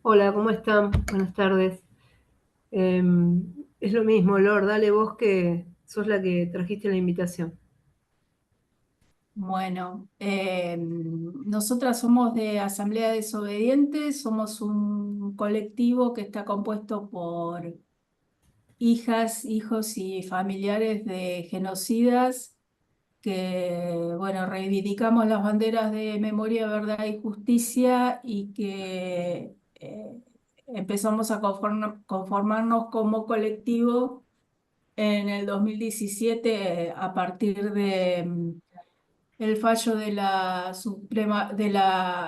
Hola, ¿cómo están? Buenas tardes. Es lo mismo, Lord, dale vos que sos la que trajiste la invitación. Bueno, nosotras somos de Asamblea Desobediente, somos un colectivo que está compuesto por hijas, hijos y familiares de genocidas que, bueno, reivindicamos las banderas de memoria, verdad y justicia y que empezamos a conformarnos como colectivo en el 2017 a partir de el fallo de la Suprema,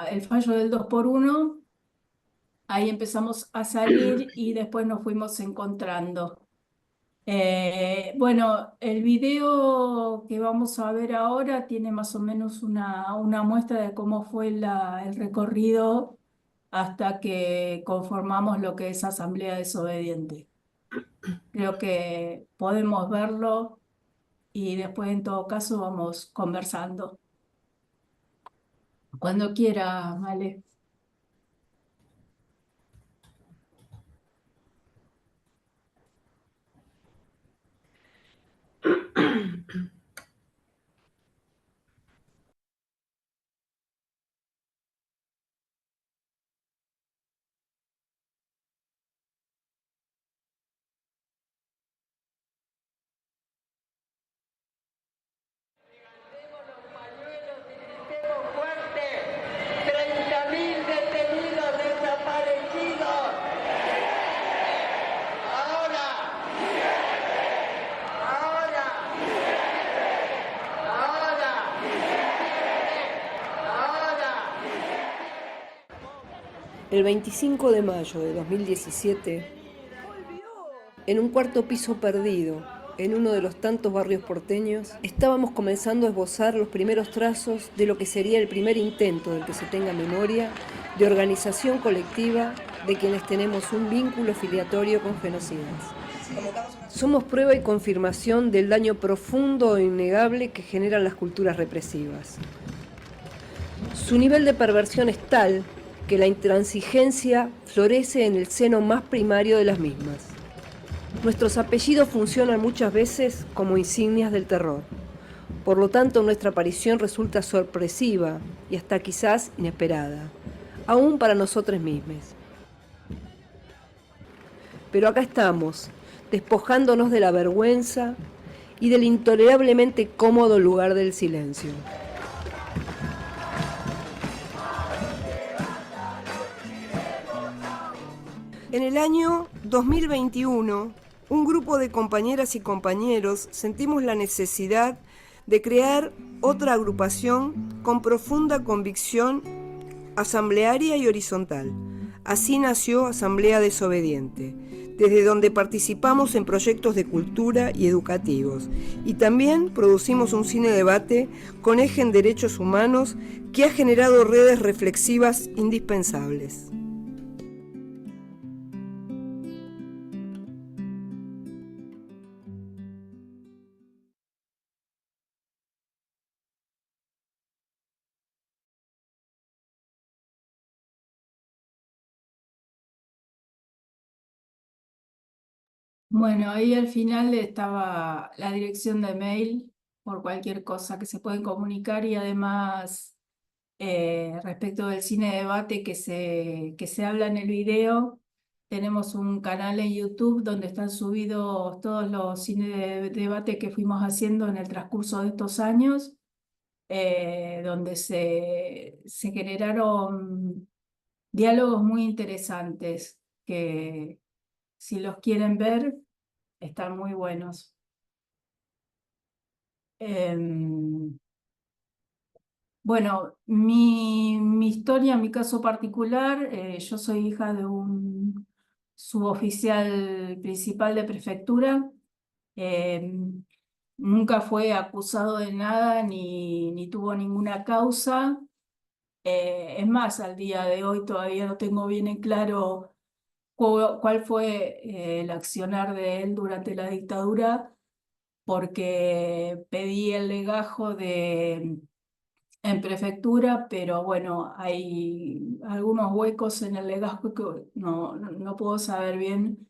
el fallo del 2 por 1. Ahí empezamos a salir y después nos fuimos encontrando. Bueno, el video que vamos a ver ahora tiene más o menos una muestra de cómo fue el recorrido hasta que conformamos lo que es Asamblea Desobediente. Creo que podemos verlo y después en todo caso vamos conversando. Cuando quiera, vale. Levantemos los pañuelos y gritemos fuerte. 30.000 detenidos desaparecidos. Ahora, ahora, ahora, ahora. El 25 de mayo de 2017, en un cuarto piso perdido, en uno de los tantos barrios porteños, estábamos comenzando a esbozar los primeros trazos de lo que sería el primer intento del que se tenga memoria de organización colectiva de quienes tenemos un vínculo filiatorio con genocidas. Somos prueba y confirmación del daño profundo e innegable que generan las culturas represivas. Su nivel de perversión es tal que la intransigencia florece en el seno más primario de las mismas. Nuestros apellidos funcionan muchas veces como insignias del terror. Por lo tanto, nuestra aparición resulta sorpresiva y hasta quizás inesperada, aún para nosotros mismos. Pero acá estamos, despojándonos de la vergüenza y del intolerablemente cómodo lugar del silencio. En el año 2021, un grupo de compañeras y compañeros sentimos la necesidad de crear otra agrupación con profunda convicción asamblearia y horizontal. Así nació Asamblea Desobediente, desde donde participamos en proyectos de cultura y educativos, y también producimos un cine debate con eje en derechos humanos que ha generado redes reflexivas indispensables. Bueno, ahí al final estaba la dirección de mail por cualquier cosa que se pueden comunicar y además respecto del cine debate que se habla en el video, tenemos un canal en YouTube donde están subidos todos los cine de debate que fuimos haciendo en el transcurso de estos años, donde se generaron diálogos muy interesantes que si los quieren ver están muy buenos. Em, bueno, mi historia, mi caso particular, yo soy hija de un suboficial principal de prefectura. Em, Nunca fue acusado de nada ni tuvo ninguna causa. Es más, al día de hoy todavía no tengo bien en claro cuál fue el accionar de él durante la dictadura porque pedí el legajo en prefectura, pero bueno, hay algunos huecos en el legajo que no puedo saber bien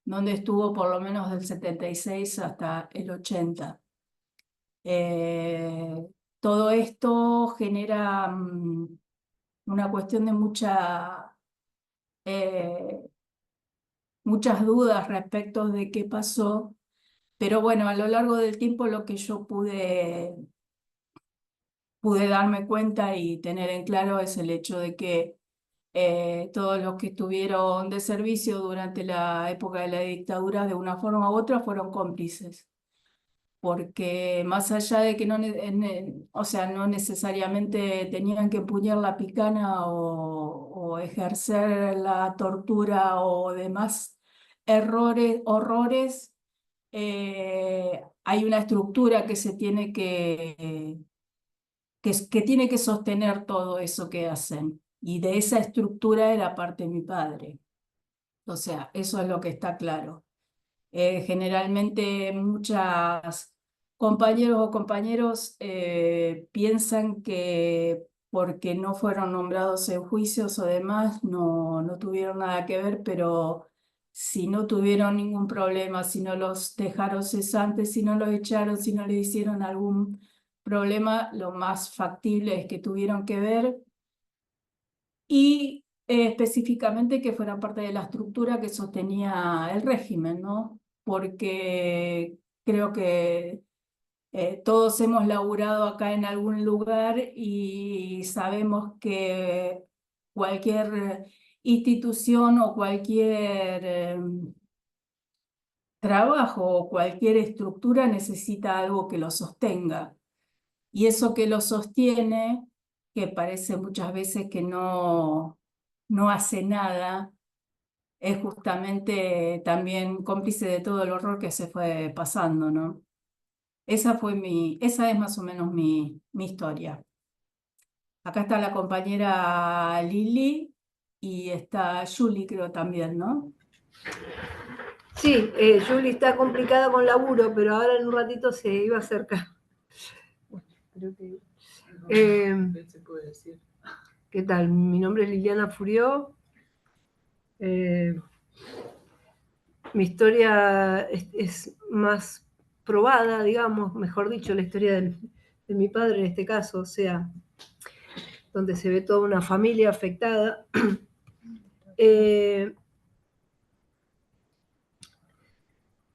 dónde estuvo por lo menos del 76 hasta el 80. Eh, Todo esto genera una cuestión de eh, muchas dudas respecto de qué pasó, pero bueno, a lo largo del tiempo lo que yo pude darme cuenta y tener en claro es el hecho de que todos los que estuvieron de servicio durante la época de la dictadura de una forma u otra fueron cómplices, porque más allá de que o sea, no necesariamente tenían que empuñar la picana o ejercer la tortura o demás horrores, hay una estructura que se tiene que tiene que sostener todo eso que hacen. Y de esa estructura era parte mi padre. O sea, eso es lo que está claro. Generalmente muchas compañeros o compañeros piensan que porque no fueron nombrados en juicios o demás, no tuvieron nada que ver, pero si no tuvieron ningún problema, si no los dejaron cesantes, si no los echaron, si no le hicieron algún problema, lo más factible es que tuvieron que ver y específicamente que fuera parte de la estructura que sostenía el régimen, ¿no? Porque creo que todos hemos laburado acá en algún lugar y sabemos que cualquier institución o cualquier trabajo o cualquier estructura necesita algo que lo sostenga. Y eso que lo sostiene, que parece muchas veces que no hace nada, es justamente también cómplice de todo el horror que se fue pasando, ¿no? Esa es más o menos mi historia. Acá está la compañera Lili y está Julie, creo también, ¿no? Sí, Julie está complicada con laburo, pero ahora en un ratito se iba a acercar. Creo que, ¿qué tal? Mi nombre es Liliana Furió. Mi historia es más probada, digamos, mejor dicho, la historia de mi padre en este caso, o sea, donde se ve toda una familia afectada.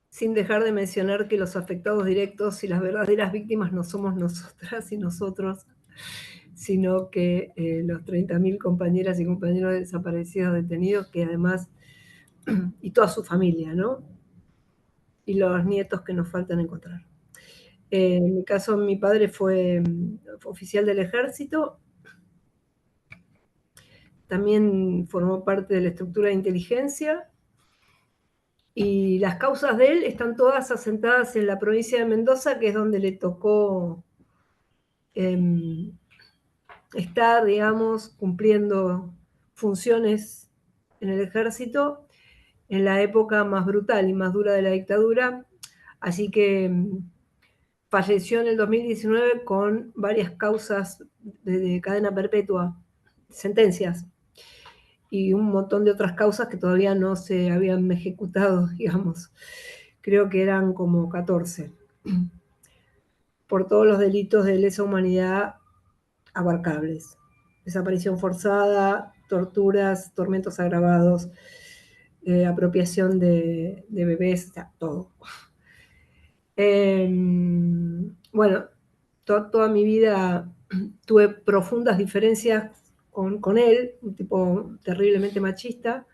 Sin dejar de mencionar que los afectados directos y las verdaderas víctimas no somos nosotras y nosotros, sino que los 30.000 compañeras y compañeros desaparecidos detenidos, que además, y toda su familia, ¿no? Y los nietos que nos faltan encontrar. En mi caso, mi padre fue oficial del ejército, también formó parte de la estructura de inteligencia, y las causas de él están todas asentadas en la provincia de Mendoza, que es donde le tocó estar, digamos, cumpliendo funciones en el ejército en la época más brutal y más dura de la dictadura. Así que falleció en el 2019 con varias causas de cadena perpetua, sentencias, y un montón de otras causas que todavía no se habían ejecutado, digamos. Creo que eran como 14, por todos los delitos de lesa humanidad abarcables. Desaparición forzada, torturas, tormentos agravados, apropiación de bebés, o sea, todo. Bueno, toda mi vida tuve profundas diferencias con él, un tipo terriblemente machista.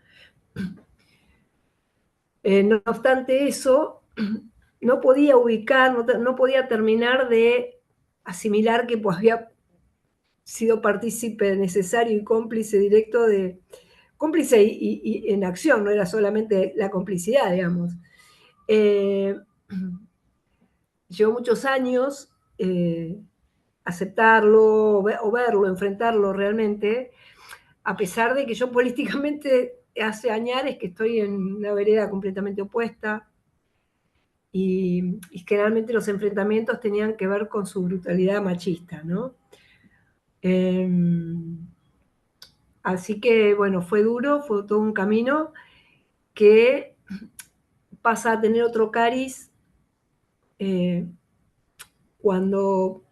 No obstante eso, no podía ubicar, no podía terminar de asimilar que pues, había sido partícipe necesario y cómplice directo de, cómplice y en acción, no era solamente la complicidad, digamos. Llevó muchos años aceptarlo o verlo, enfrentarlo realmente, a pesar de que yo políticamente hace años que estoy en una vereda completamente opuesta, y generalmente los enfrentamientos tenían que ver con su brutalidad machista, ¿no? Así que, bueno, fue duro, fue todo un camino que pasa a tener otro cariz cuando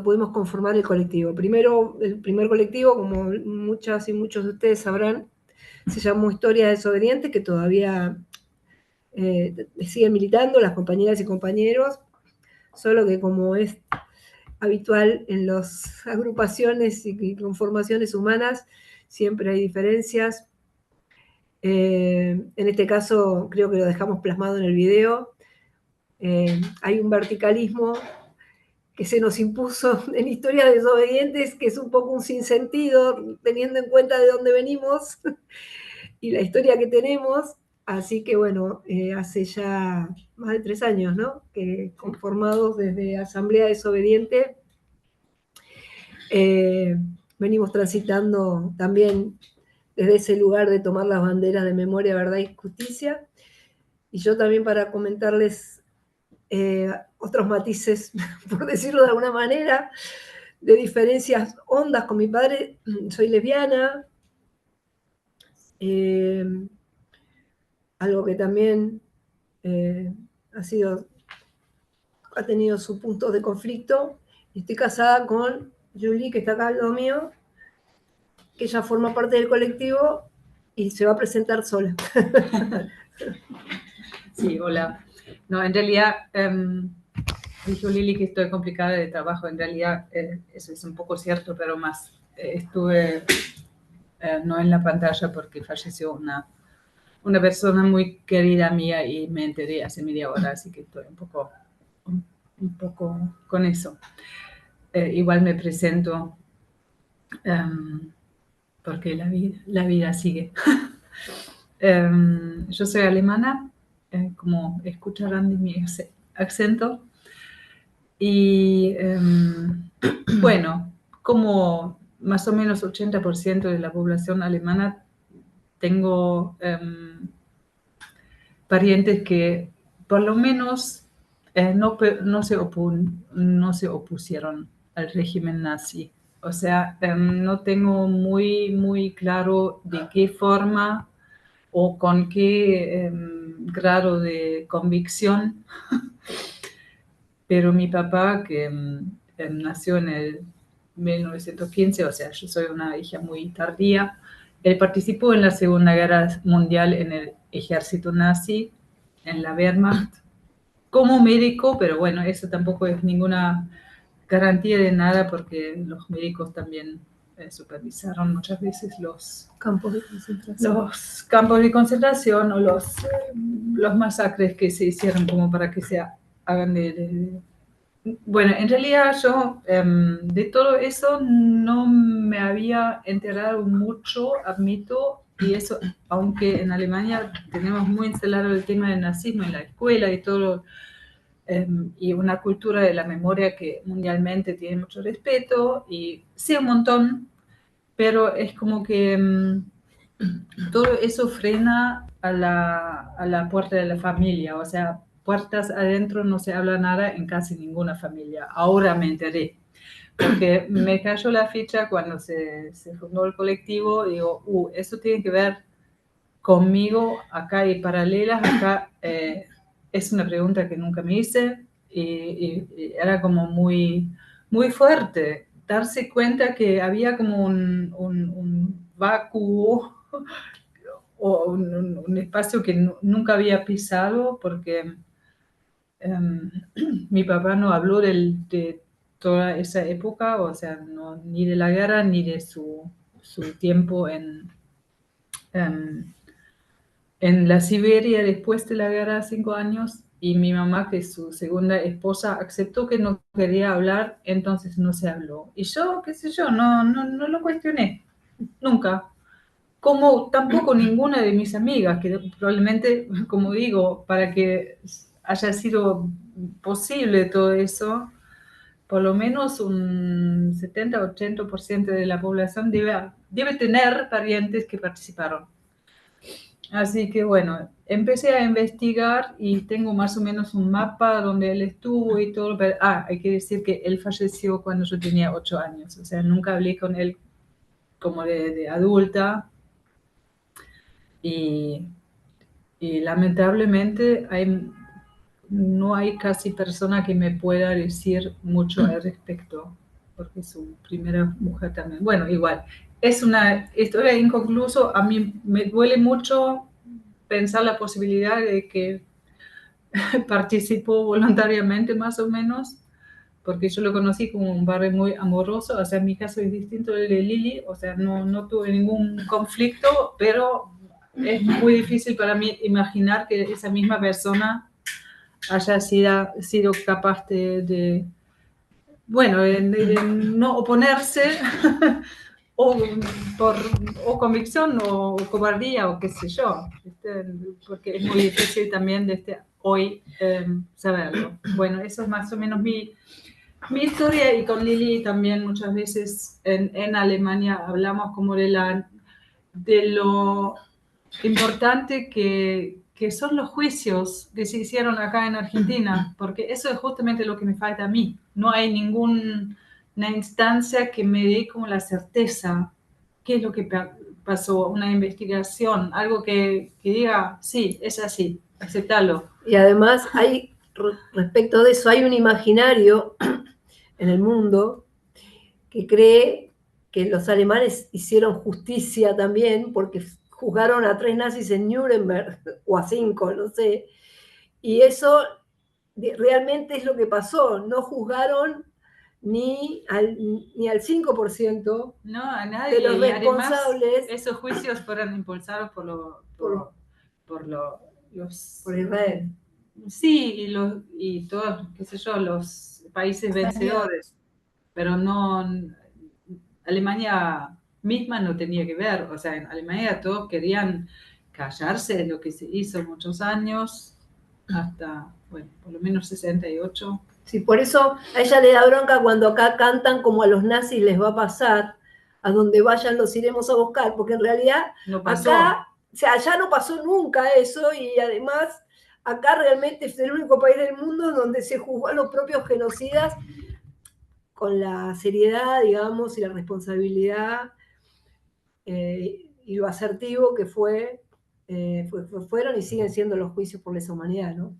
pudimos conformar el colectivo. Primero, el primer colectivo, como muchas y muchos de ustedes sabrán, se llamó Historia Desobediente, que todavía siguen militando las compañeras y compañeros, solo que como es habitual en las agrupaciones y conformaciones humanas, siempre hay diferencias. En este caso, creo que lo dejamos plasmado en el video. Hay un verticalismo que se nos impuso en Historias Desobedientes, que es un poco un sinsentido, teniendo en cuenta de dónde venimos y la historia que tenemos. Así que bueno, hace ya más de 3 años, ¿no? Que conformados desde Asamblea Desobediente, venimos transitando también desde ese lugar de tomar las banderas de memoria, verdad y justicia. Y yo también para comentarles otros matices, por decirlo de alguna manera, de diferencias hondas con mi padre. Soy lesbiana, algo que también ha tenido sus puntos de conflicto. Estoy casada con Julie, que está acá al lado mío, que ella forma parte del colectivo y se va a presentar sola. Sí, hola. No, en realidad, dijo Lili que estoy complicada de trabajo. En realidad, eso es un poco cierto, pero más estuve no en la pantalla porque falleció una persona muy querida mía y me enteré hace media hora, así que estoy un poco con eso. Igual me presento porque la vida sigue. Yo soy alemana, como escucharán de mi acento. Y bueno, como más o menos 80% de la población alemana, tengo parientes que por lo menos no se opusieron al régimen nazi. O sea, no tengo muy claro de qué forma o con qué grado de convicción, pero mi papá, que nació en el 1915, o sea, yo soy una hija muy tardía, él participó en la Segunda Guerra Mundial en el ejército nazi, en la Wehrmacht, como médico, pero bueno, eso tampoco es ninguna garantía de nada porque los médicos también supervisaron muchas veces los Campos de concentración. los campos de concentración o los masacres que se hicieron como para que se hagan Bueno, en realidad yo de todo eso no me había enterado mucho, admito, y eso, aunque en Alemania tenemos muy instalado el tema del nazismo en la escuela y todo, y una cultura de la memoria que mundialmente tiene mucho respeto, y sí un montón, pero es como que todo eso frena a la puerta de la familia, o sea, puertas adentro no se habla nada en casi ninguna familia. Ahora me enteré, porque me cayó la ficha cuando se fundó el colectivo, digo, eso tiene que ver conmigo, acá hay paralelas, acá es una pregunta que nunca me hice y era como muy fuerte darse cuenta que había como un vacuo o un espacio que nunca había pisado porque mi papá no habló de toda esa época, o sea, ni de la guerra ni de su tiempo em, en la Siberia después de la guerra, 5 años, y mi mamá, que es su segunda esposa, aceptó que no quería hablar, entonces no se habló. Y yo, qué sé yo, no lo cuestioné, nunca. Como tampoco ninguna de mis amigas, que probablemente, como digo, para que haya sido posible todo eso, por lo menos un 70-80% de la población debe tener parientes que participaron. Así que bueno, empecé a investigar y tengo más o menos un mapa donde él estuvo y todo, pero hay que decir que él falleció cuando yo tenía 8 años, o sea, nunca hablé con él como de adulta y, y lamentablemente no hay casi persona que me pueda decir mucho al respecto, porque es su primera mujer también. Bueno, igual, es una historia inconclusa, a mí me duele mucho pensar la posibilidad de que participó voluntariamente más o menos, porque yo lo conocí como un padre muy amoroso, o sea, en mi caso es distinto del de Lili, o sea, no tuve ningún conflicto, pero es muy difícil para mí imaginar que esa misma persona haya sido capaz bueno, de no oponerse o, por, o convicción o cobardía o qué sé yo, ¿viste? Porque es muy difícil también hoy saberlo. Bueno, eso es más o menos mi historia, y con Lili también muchas veces en Alemania hablamos como de lo importante que son los juicios que se hicieron acá en Argentina, porque eso es justamente lo que me falta a mí. No hay ninguna instancia que me dé como la certeza qué es lo que pasó, una investigación, algo que diga, sí, es así, aceptarlo. Y además respecto de eso, hay un imaginario en el mundo que cree que los alemanes hicieron justicia también porque juzgaron a 3 nazis en Nuremberg, o a 5, no sé, y eso realmente es lo que pasó, no juzgaron ni al 5% No, a nadie. de los Y además, responsables esos juicios fueron impulsados por los... Israel. Sí, y todos, qué sé yo, los países vencedores. Pero no, Alemania misma no tenía que ver. O sea, en Alemania todos querían callarse de lo que se hizo muchos años, hasta, bueno, por lo menos 68. Sí, por eso a ella le da bronca cuando acá cantan como a los nazis les va a pasar, a donde vayan los iremos a buscar, porque en realidad No pasó. acá, o sea, allá no pasó nunca eso, y además acá realmente es el único país del mundo donde se juzgó a los propios genocidas con la seriedad, digamos, y la responsabilidad y lo asertivo que fueron y siguen siendo los juicios por lesa humanidad, ¿no?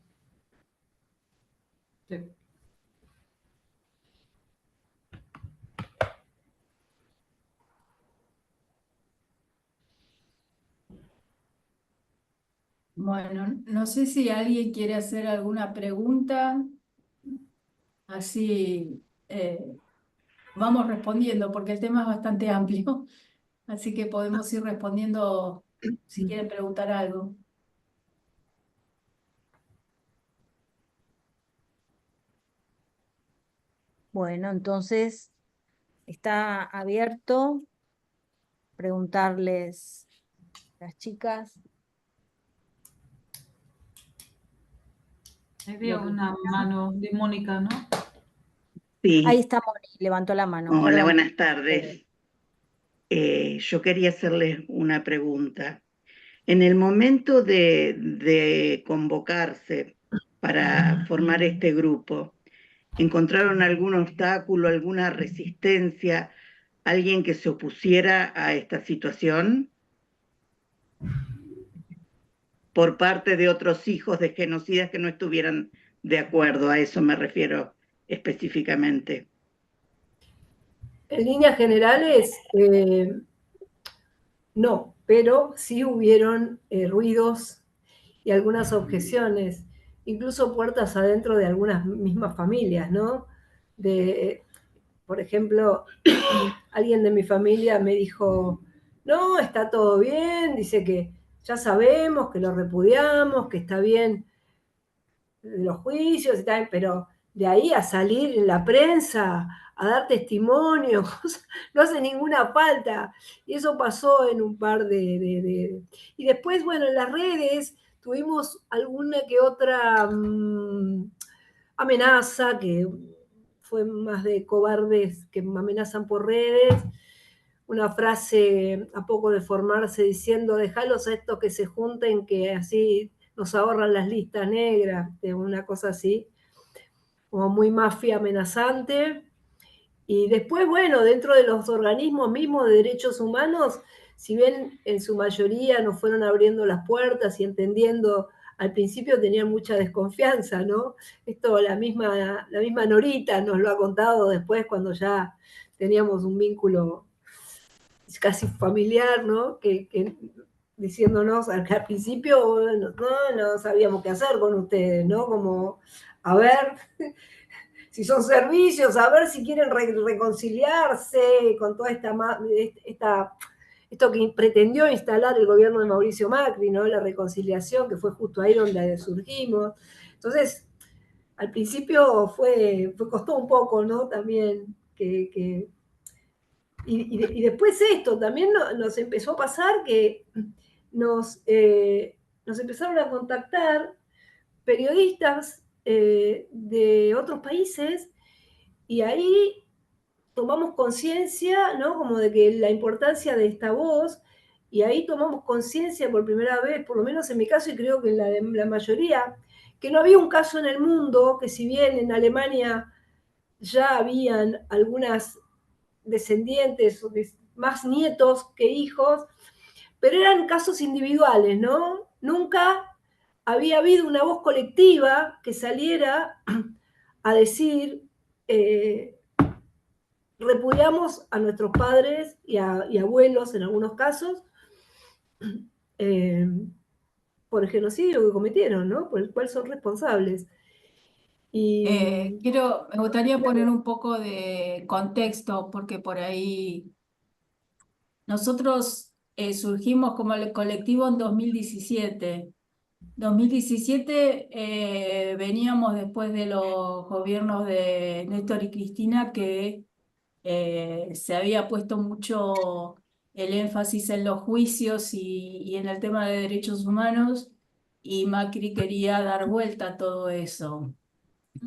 Sí. Bueno, no sé si alguien quiere hacer alguna pregunta, así vamos respondiendo, porque el tema es bastante amplio, así que podemos ir respondiendo si quieren preguntar algo. Bueno, entonces está abierto preguntarles a las chicas. Ahí veo una mano de Mónica, ¿no? Ahí Sí, está Moni, levantó la mano. hola, Perdón. buenas tardes. Yo quería hacerles una pregunta. En el momento de convocarse para formar este grupo, ¿encontraron algún obstáculo, alguna resistencia, alguien que se opusiera a esta situación por parte de otros hijos de genocidas que no estuvieran de acuerdo? A eso me refiero específicamente. En líneas generales, no, pero sí hubieron ruidos y algunas objeciones, incluso puertas adentro de algunas mismas familias, ¿no? Por ejemplo, alguien de mi familia me dijo, no, está todo bien, dice que ya sabemos, que lo repudiamos, que está bien los juicios y tal, pero de ahí a salir en la prensa, a dar testimonio, no hace ninguna falta. Y eso pasó en un par Y después, bueno, en las redes tuvimos alguna que otra amenaza, que fue más de cobardes que amenazan por redes, una frase a poco de formarse diciendo, dejalos a estos que se junten, que así nos ahorran las listas negras, de una cosa así, como muy mafia amenazante. Y después, bueno, dentro de los organismos mismos de derechos humanos, si bien en su mayoría nos fueron abriendo las puertas y entendiendo, al principio tenían mucha desconfianza, ¿no? Esto la misma Norita nos lo ha contado después cuando ya teníamos un vínculo casi familiar, ¿no? Que diciéndonos al principio, bueno, no sabíamos qué hacer con ustedes, ¿no? Como, a ver, si son servicios, a ver si quieren reconciliarse con toda esto que pretendió instalar el gobierno de Mauricio Macri, ¿no? La reconciliación, que fue justo ahí donde surgimos. Entonces, al principio costó un poco, ¿no? También y después esto, también nos empezó a pasar que nos empezaron a contactar periodistas de otros países y ahí tomamos conciencia, ¿no? Como de que la importancia de esta voz, y ahí tomamos conciencia por primera vez, por lo menos en mi caso y creo que en la mayoría, que no había un caso en el mundo, que si bien en Alemania ya habían algunas descendientes, más nietos que hijos, pero eran casos individuales, ¿no? Nunca había habido una voz colectiva que saliera a decir, repudiamos a nuestros padres y abuelos en algunos casos por el genocidio que cometieron, ¿no? Por el cual son responsables. Y Me gustaría poner un poco de contexto, porque por ahí nosotros surgimos como el colectivo en 2017. 2017 veníamos después de los gobiernos de Néstor y Cristina, que se había puesto mucho el énfasis en los juicios y en el tema de derechos humanos, y Macri quería dar vuelta a todo eso.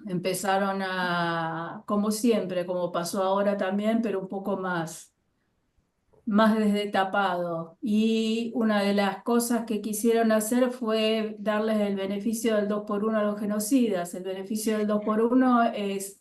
Empezaron a, como siempre, como pasó ahora también, pero un poco más desde tapado. Y una de las cosas que quisieron hacer fue darles el beneficio del 2x1 a los genocidas. El beneficio del 2x1 es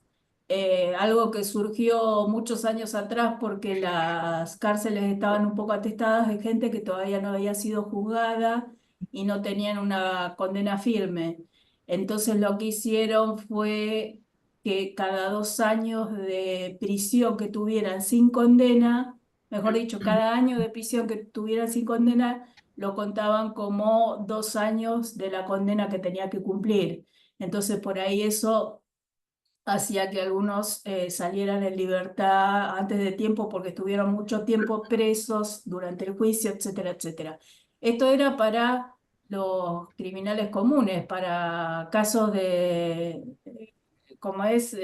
algo que surgió muchos años atrás porque las cárceles estaban un poco atestadas de gente que todavía no había sido juzgada y no tenían una condena firme. Entonces lo que hicieron fue que cada 2 años de prisión que tuvieran sin condena, mejor dicho, cada año de prisión que tuvieran sin condena, lo contaban como 2 años de la condena que tenía que cumplir. Entonces, por ahí eso hacía que algunos salieran en libertad antes de tiempo porque estuvieron mucho tiempo presos durante el juicio, etcétera, etcétera. Esto era para los criminales comunes, para casos como es,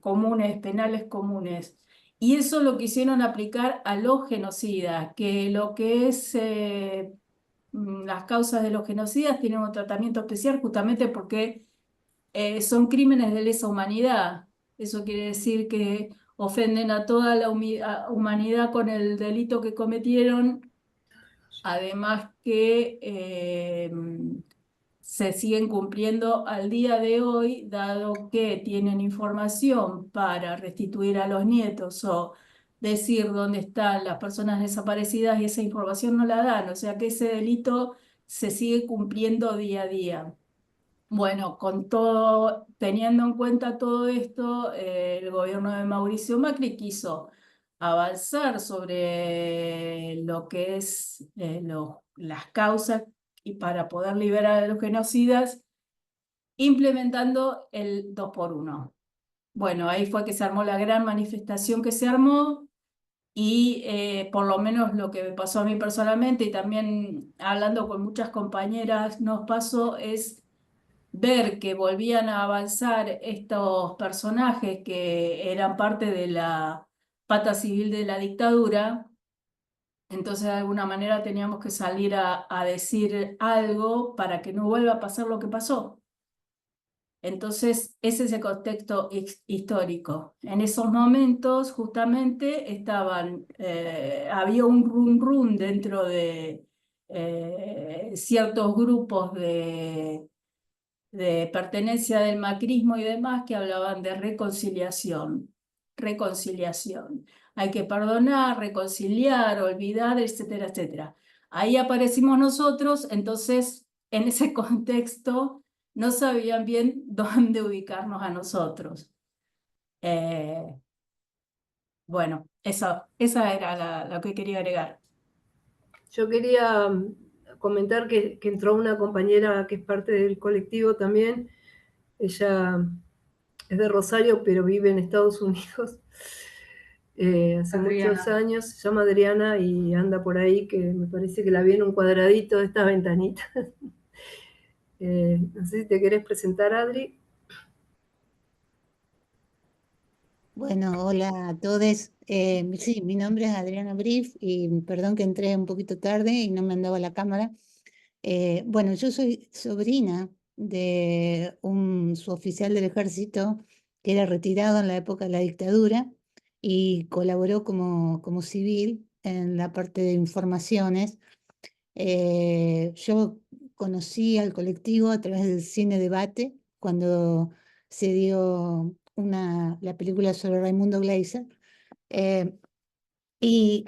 comunes, penales comunes. Y eso lo quisieron aplicar a los genocidas, que lo que es las causas de los genocidas tienen un tratamiento especial justamente porque son crímenes de lesa humanidad. Eso quiere decir que ofenden a toda la humanidad con el delito que cometieron, además que se siguen cumpliendo al día de hoy, dado que tienen información para restituir a los nietos o decir dónde están las personas desaparecidas y esa información no la dan. O sea que ese delito se sigue cumpliendo día a día. Bueno, con todo, teniendo en cuenta todo esto, el gobierno de Mauricio Macri quiso avanzar sobre lo que es las causas y para poder liberar a los genocidas, implementando el 2x1. Bueno, ahí fue que se armó la gran manifestación que se armó y por lo menos lo que me pasó a mí personalmente y también hablando con muchas compañeras nos pasó es ver que volvían a avanzar estos personajes que eran parte de la pata civil de la dictadura. Entonces, de alguna manera teníamos que salir a decir algo para que no vuelva a pasar lo que pasó. Entonces, ese es el contexto histórico. En esos momentos, justamente, había un run run dentro de ciertos grupos de pertenencia del macrismo y demás que hablaban de reconciliación, reconciliación. Hay que perdonar, reconciliar, olvidar, etcétera, etcétera. Ahí aparecimos nosotros, entonces en ese contexto no sabían bien dónde ubicarnos a nosotros. Eh, esa era lo que quería agregar. Yo quería comentar que entró una compañera que es parte del colectivo también. Ella es de Rosario, pero vive en Estados Unidos hace Adriana. muchos años. Se llama Adriana y anda por ahí, que me parece que la vi en un cuadradito de estas ventanitas. No sé si te querés presentar, Adri. Bueno, hola a todos. Sí, mi nombre es Adriana Brief y perdón que entré un poquito tarde y no me andaba la cámara. Bueno, yo soy sobrina de un suboficial del ejército que era retirado en la época de la dictadura y colaboró como civil en la parte de informaciones. Yo conocí al colectivo a través del Cine Debate cuando se dio la película sobre Raimundo Gleiser. Eh, y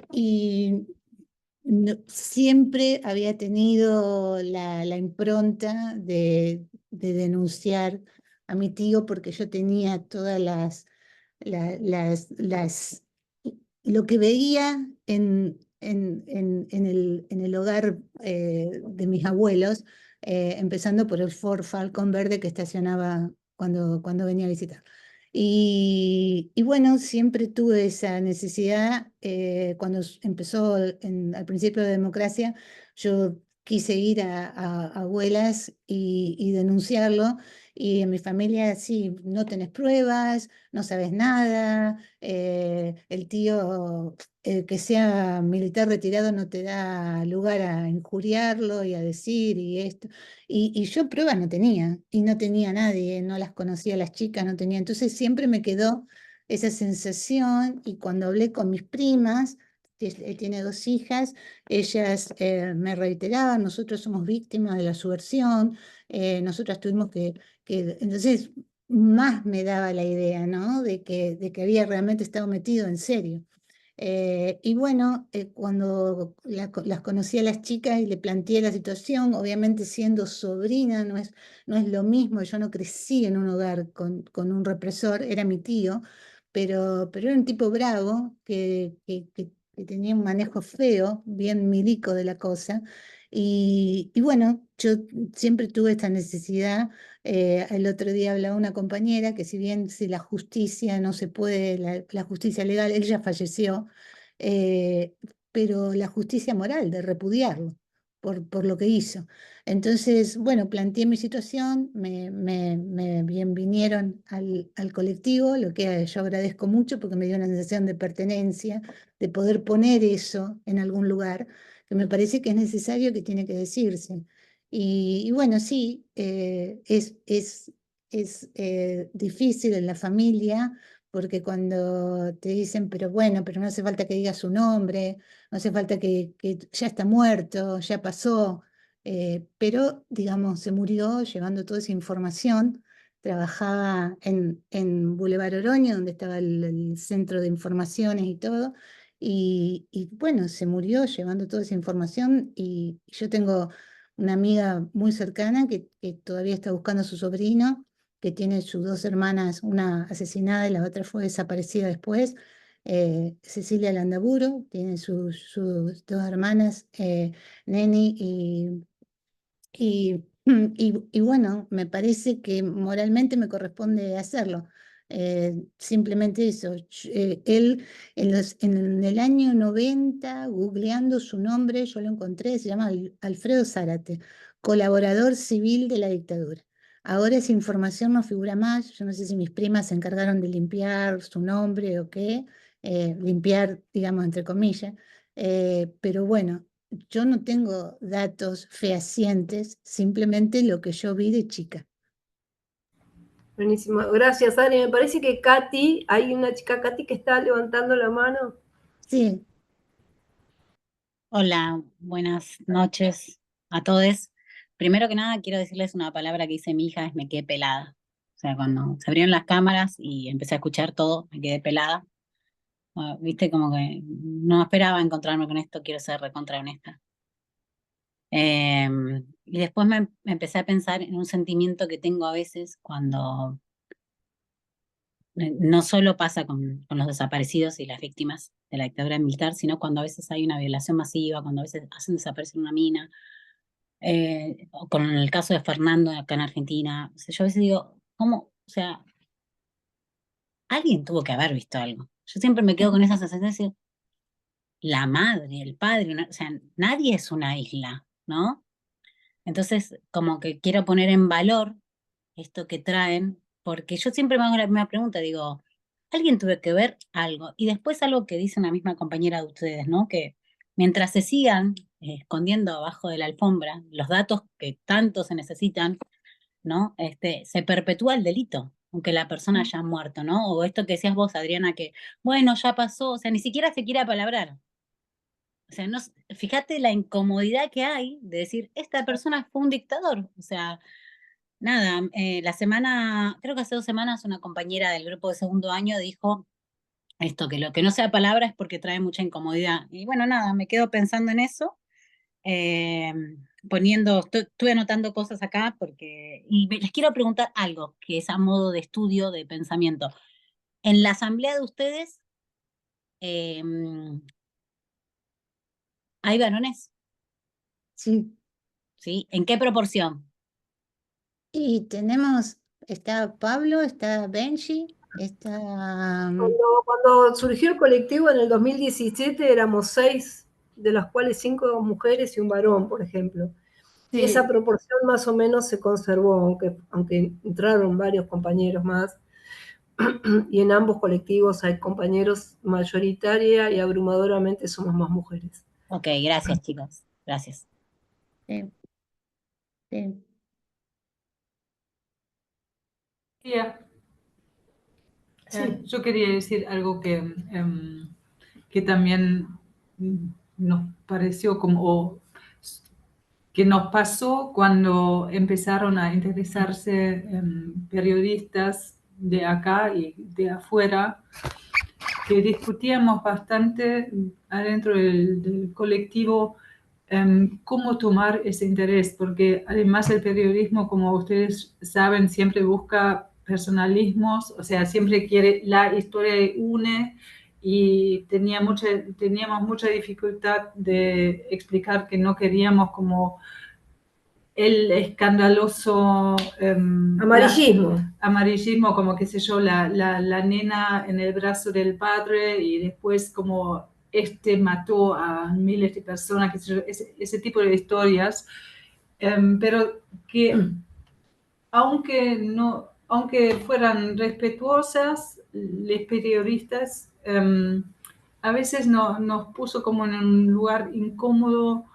siempre había tenido la impronta de denunciar a mi tío porque yo tenía todas lo que veía en el hogar de mis abuelos, empezando por el Ford Falcon verde que estacionaba cuando venía a visitar. Y bueno, siempre tuve esa necesidad. Cuando empezó al principio de democracia, yo quise ir a abuelas y denunciarlo. Y en mi familia, sí, no tenés pruebas, no sabes nada, el tío que sea militar retirado no te da lugar a injuriarlo y a decir y esto. Y yo pruebas no tenía, y no tenía nadie, no las conocía a las chicas, no tenía. Entonces siempre me quedó esa sensación, y cuando hablé con mis primas, que él tiene dos hijas, ellas me reiteraban, nosotros somos víctimas de la subversión, nosotras tuvimos entonces más me daba la idea, ¿no? De que había realmente estado metido en serio. Y bueno, cuando las conocí a las chicas y le planteé la situación, obviamente siendo sobrina no es lo mismo, yo no crecí en un hogar con un represor, era mi tío, pero era un tipo bravo que tenía un manejo feo, bien milico de la cosa. Y bueno, yo siempre tuve esta necesidad. El otro día hablaba una compañera que si la justicia no se puede, la justicia legal, él ya falleció, eh, pero la justicia moral de repudiarlo por lo que hizo. Entonces, bueno, planteé mi situación, me vinieron al colectivo, lo que yo agradezco mucho porque me dio una sensación de pertenencia, de poder poner eso en algún lugar, que me parece que es necesario, que tiene que decirse. Y bueno, sí, es difícil en la familia, porque cuando te dicen, pero bueno, pero no hace falta que digas su nombre, no hace falta que ya está muerto, ya pasó, pero digamos, se murió llevando toda esa información. Trabajaba en Boulevard Oroño, donde estaba el centro de informaciones y todo, y bueno, se murió llevando toda esa información. Y yo tengo una amiga muy cercana que todavía está buscando a su sobrino, que tiene sus dos hermanas, una asesinada y la otra fue desaparecida después. Cecilia Landaburo tiene sus dos hermanas, Neni y bueno, me parece que moralmente me corresponde hacerlo. Simplemente eso. Él en el año 90, googleando su nombre, yo lo encontré, se llama Alfredo Zárate, colaborador civil de la dictadura. Ahora esa información no figura más. Yo no sé si mis primas se encargaron de limpiar su nombre o qué, limpiar, digamos, entre comillas. Pero bueno, yo no tengo datos fehacientes, simplemente lo que yo vi de chica. Buenísimo. Gracias, Ani. Me parece que Katy, hay una chica, Katy, que está levantando la mano. Sí, Hola, buenas noches a todos. Primero que nada, quiero decirles una palabra que dice mi hija, es me quedé pelada. O sea, cuando se abrieron las cámaras y empecé a escuchar todo, me quedé pelada. Ah, viste, como que no esperaba encontrarme con esto, quiero ser recontra honesta. Y después me empecé a pensar en un sentimiento que tengo a veces cuando no solo pasa con los desaparecidos y las víctimas de la dictadura militar, sino cuando a veces hay una violación masiva, cuando a veces hacen desaparecer una mina, o con el caso de Fernando acá en Argentina. O sea, yo a veces digo, ¿cómo? O sea, alguien tuvo que haber visto algo. Yo siempre me quedo con esa sensación de decir, la madre, el padre, o sea, nadie es una isla, ¿no? Entonces, como que quiero poner en valor esto que traen, porque yo siempre me hago la misma pregunta, digo, alguien tuvo que ver algo. Y después algo que dice una misma compañera de ustedes, ¿no? Que mientras se sigan escondiendo abajo de la alfombra los datos que tanto se necesitan, ¿no? Se perpetúa el delito, aunque la persona haya muerto, ¿no? O esto que decías vos, Adriana, que, bueno, ya pasó, o sea, ni siquiera se quiere apalabrar. O sea, no, fíjate la incomodidad que hay de decir, esta persona fue un dictador. O sea, nada, la semana, creo que hace 2 semanas, una compañera del grupo de segundo año dijo esto, que lo que no sea palabra es porque trae mucha incomodidad. Y bueno, nada, me quedo pensando en eso, eh, estuve anotando cosas acá porque, y les quiero preguntar algo, que es a modo de estudio, de pensamiento. En la asamblea de ustedes, eh, ¿hay varones? sí. ¿Sí? ¿En qué proporción? Y está Pablo, está Benji, está... Cuando surgió el colectivo en el 2017 éramos 6, de las cuales 5 mujeres y un varón, por ejemplo. Y esa Sí, proporción más o menos se conservó, aunque entraron varios compañeros más. Y en ambos colectivos hay compañeros, mayoritaria y abrumadoramente somos más mujeres. Ok, gracias, chicos. Gracias. Sí, sí. Tía, Sí. yo quería decir algo que también nos pareció o que nos pasó cuando empezaron a interesarse periodistas de acá y de afuera, que discutíamos bastante adentro del colectivo cómo tomar ese interés, porque además el periodismo, como ustedes saben, siempre busca personalismos, o sea, siempre quiere la historia de une, y teníamos mucha dificultad de explicar que no queríamos como el escandaloso Amarillismo. amarillismo, como qué sé yo, la nena en el brazo del padre y después como mató a miles de personas, qué sé yo, ese tipo de historias, pero que aunque fueran respetuosas, los periodistas a veces nos puso como en un lugar incómodo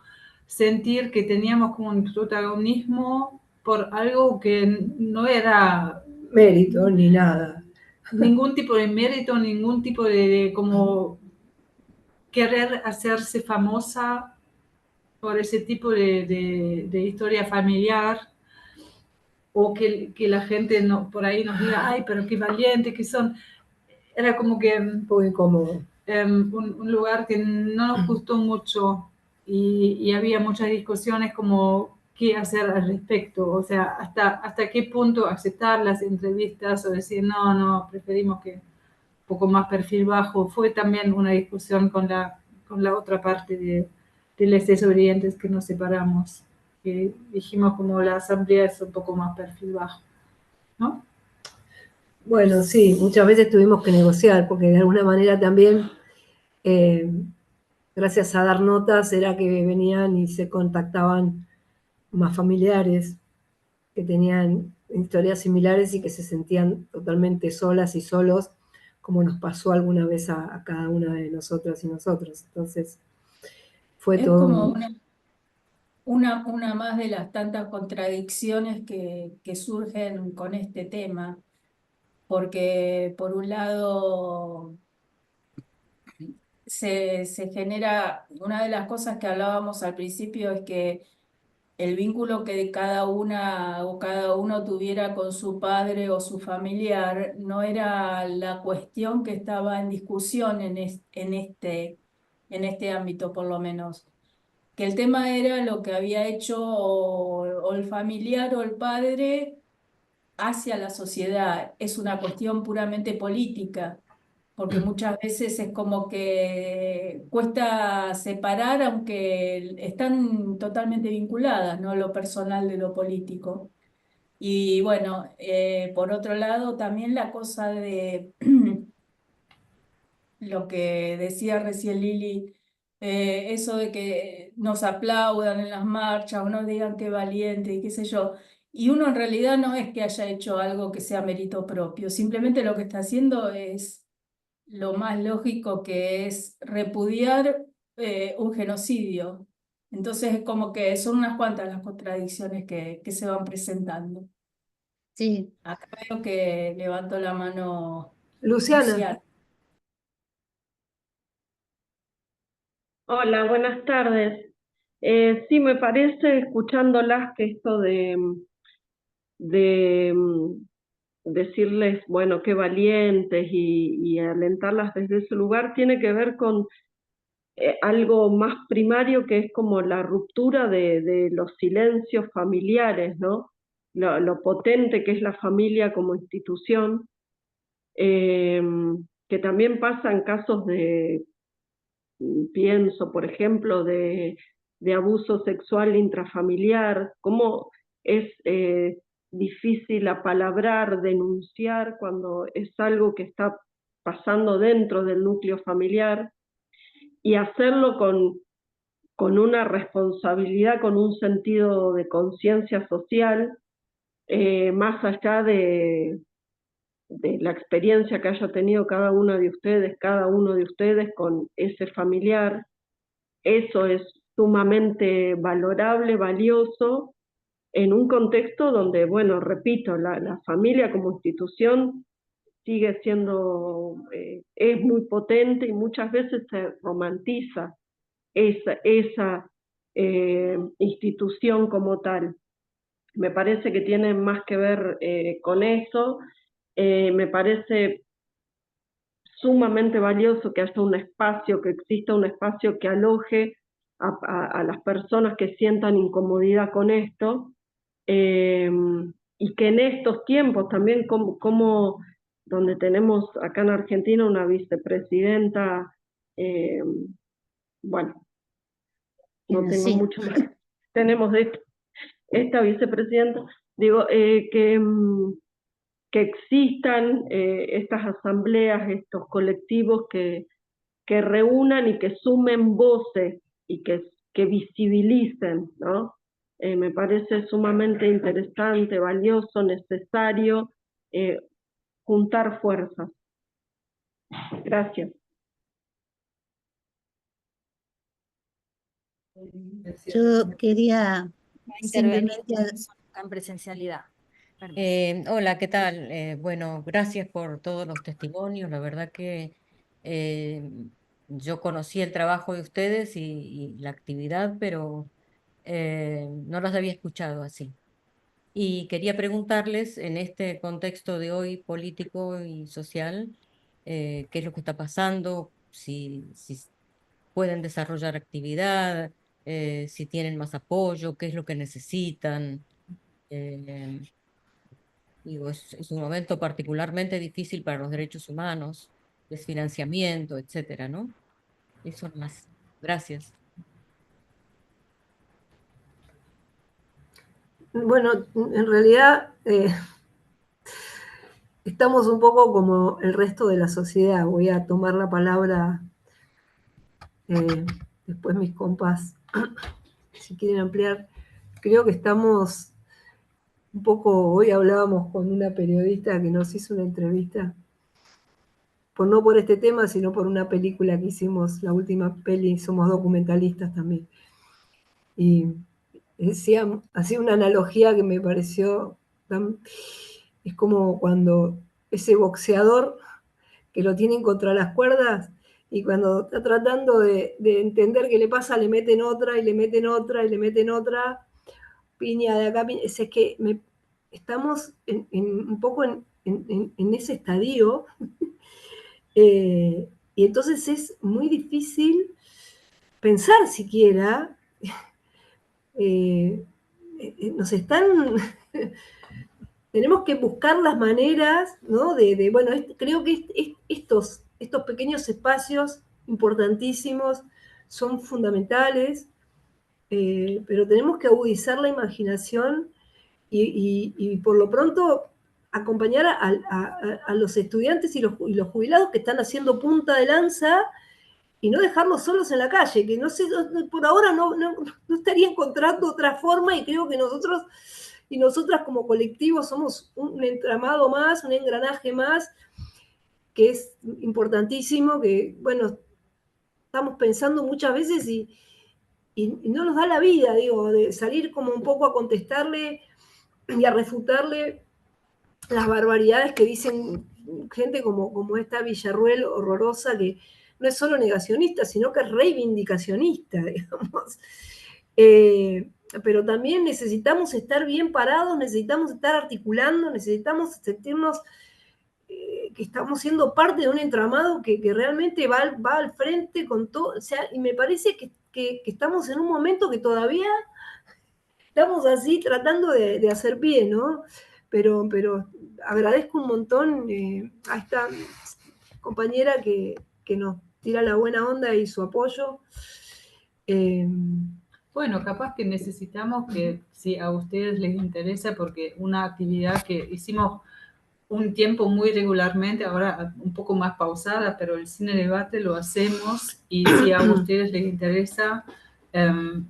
sentir que teníamos como un protagonismo por algo que no era Mérito ni nada. ningún tipo de mérito, ningún tipo de como querer hacerse famosa por ese tipo de historia familiar, o que la gente por ahí nos diga, ay, pero qué valiente que son. Era como que Un poco incómodo. un lugar que no nos gustó mucho, y había muchas discusiones como qué hacer al respecto, o sea, hasta qué punto aceptar las entrevistas o decir, no, preferimos que un poco más perfil bajo. Fue también una discusión con la otra parte de los desobedientes que nos separamos, que dijimos como la asamblea es un poco más perfil bajo, ¿no? Bueno, sí, muchas veces tuvimos que negociar, porque de alguna manera también, gracias a dar notas, era que venían y se contactaban más familiares que tenían historias similares y que se sentían totalmente solas y solos, como nos pasó alguna vez a cada una de nosotras y nosotros. Entonces, fue es todo como un... una más de las tantas contradicciones que surgen con este tema. porque por un lado se genera, una de las cosas que hablábamos al principio es que el vínculo que cada una o cada uno tuviera con su padre o su familiar no era la cuestión que estaba en discusión en este ámbito, por lo menos. Que el tema era lo que había hecho o el familiar o el padre hacia la sociedad. Es una cuestión puramente política, porque muchas veces es como que cuesta separar, aunque están totalmente vinculadas, ¿no? Lo personal de lo político. Y bueno, por otro lado, también la cosa de lo que decía recién Lili, eso de que nos aplaudan en las marchas o nos digan qué valiente y qué sé yo. Y uno en realidad no es que haya hecho algo que sea mérito propio, simplemente lo que está haciendo es lo más lógico, que es repudiar un genocidio. Entonces es como que son unas cuantas las contradicciones que se van presentando. Sí, Acá veo que levantó la mano Luciana, Luciana. Hola, buenas tardes. Sí, me parece, escuchándolas, que esto de decirles, bueno, qué valientes y alentarlas desde ese lugar, tiene que ver con algo más primario, que es como la ruptura de los silencios familiares, ¿no? Lo potente que es la familia como institución, eh, que también pasa en casos de, pienso, por ejemplo, de abuso sexual intrafamiliar, cómo es difícil apalabrar, denunciar cuando es algo que está pasando dentro del núcleo familiar, y hacerlo con una responsabilidad, con un sentido de conciencia social, más allá de la experiencia que haya tenido cada una de ustedes, cada uno de ustedes con ese familiar. Eso es sumamente valorable, valioso, en un contexto donde, bueno, repito, la familia como institución sigue siendo, es muy potente, y muchas veces se romantiza esa institución como tal. Me parece que tiene más que ver con eso. Me parece sumamente valioso que haya un espacio, que exista un espacio que aloje a las personas que sientan incomodidad con esto, y que en estos tiempos también, como donde tenemos acá en Argentina una vicepresidenta, bueno, no tengo sí. mucho más, tenemos esta vicepresidenta, digo, que existan estas asambleas, estos colectivos que reúnan y que sumen voces y que visibilicen, ¿no? Me parece sumamente interesante, valioso, necesario juntar fuerzas. Gracias. Yo quería Intervenir simplemente en presencialidad. Permiso. Hola, ¿qué tal? Bueno, gracias por todos los testimonios. La verdad que eh, yo conocí el trabajo de ustedes y la actividad, pero no las había escuchado así. Y quería preguntarles, en este contexto de hoy político y social, qué es lo que está pasando, si pueden desarrollar actividad, si tienen más apoyo, qué es lo que necesitan. Eh, Digo, es un momento particularmente difícil para los derechos humanos, desfinanciamiento, etcétera, ¿no? Eso más. Gracias. bueno, en realidad estamos un poco como el resto de la sociedad. Voy a tomar la palabra después mis compas, si quieren ampliar. Creo que estamos un poco, hoy hablábamos con una periodista que nos hizo una entrevista, no por este tema, sino por una película que hicimos, la última peli, somos documentalistas también. Y hacía una analogía que me pareció es como cuando ese boxeador que lo tienen contra las cuerdas y cuando está tratando de entender qué le pasa, le meten otra y le meten otra y le meten otra, piña de acá, piña. Es que estamos un poco en ese estadio y entonces es muy difícil pensar siquiera. Nos están tenemos que buscar las maneras, ¿no? Bueno, creo que estos pequeños espacios importantísimos son fundamentales, pero tenemos que agudizar la imaginación y por lo pronto acompañar a los estudiantes y los jubilados que están haciendo punta de lanza y no dejarlos solos en la calle, que no sé, por ahora no estaría encontrando otra forma y creo que nosotros y nosotras como colectivo somos un entramado más, un engranaje más, que es importantísimo, que, bueno, estamos pensando muchas veces y no nos da la vida, digo, de salir como un poco a contestarle y a refutarle las barbaridades que dicen gente como esta Villarruel horrorosa, que no es solo negacionista, sino que es reivindicacionista, digamos. Pero también necesitamos estar bien parados, necesitamos estar articulando, necesitamos sentirnos que estamos siendo parte de un entramado que realmente va al frente con todo, o sea, y me parece que estamos en un momento que todavía estamos así tratando de hacer pie, ¿no? Pero agradezco un montón a esta compañera que nos tira la buena onda y su apoyo. Bueno, capaz que necesitamos que, si a ustedes les interesa, porque una actividad que hicimos un tiempo muy regularmente, ahora un poco más pausada, pero el cine debate lo hacemos y si a ustedes les interesa,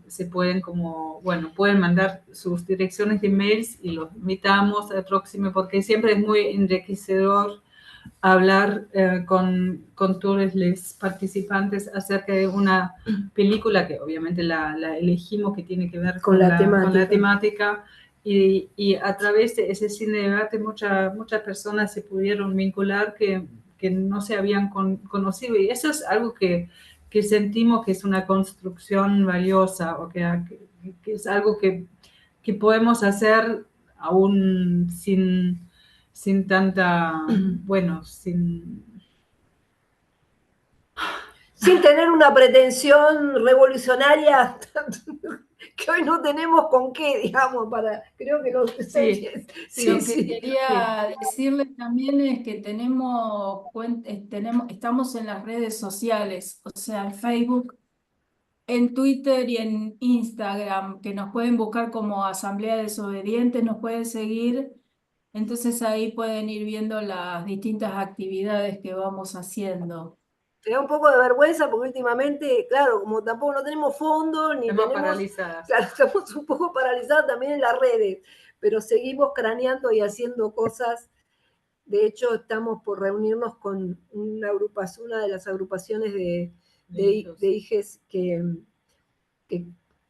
se pueden pueden mandar sus direcciones de mails y los invitamos al próximo, porque siempre es muy enriquecedor hablar con todos los participantes acerca de una película que obviamente la elegimos, que tiene que ver con la temática. Y a través de ese cine debate muchas personas se pudieron vincular que no se habían conocido, y eso es algo que sentimos que es una construcción valiosa, o que es algo que podemos hacer aún sin tanta, sin tener una pretensión revolucionaria que hoy no tenemos con qué, digamos, creo que Lo que quería decirles también es que estamos en las redes sociales, o sea, en Facebook, en Twitter y en Instagram, que nos pueden buscar como Asamblea Desobediente, nos pueden seguir, entonces ahí pueden ir viendo las distintas actividades que vamos haciendo. Me da un poco de vergüenza porque últimamente, claro, como tampoco no tenemos fondos, ni estamos tenemos... paralizadas. Claro, estamos un poco paralizados también en las redes, pero seguimos craneando y haciendo cosas. De hecho, estamos por reunirnos con una de las agrupaciones de hijes que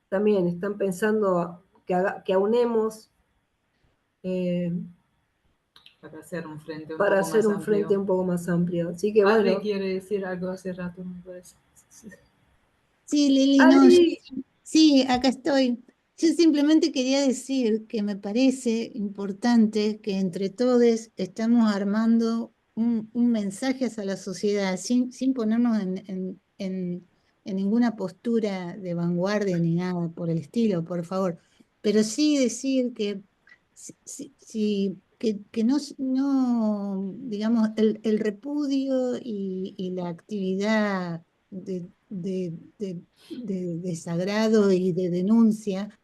también están pensando que aunemos para hacer un frente un poco más amplio. Así que Adri bueno. quiere decir algo hace rato, me parece. Sí, Lili, no, sí, acá estoy. Yo simplemente quería decir que me parece importante que entre todos estamos armando un mensaje hacia la sociedad sin ponernos en ninguna postura de vanguardia ni nada por el estilo, por favor. Pero sí decir que, que no, digamos, el repudio y la actividad de desagrado y de denuncia,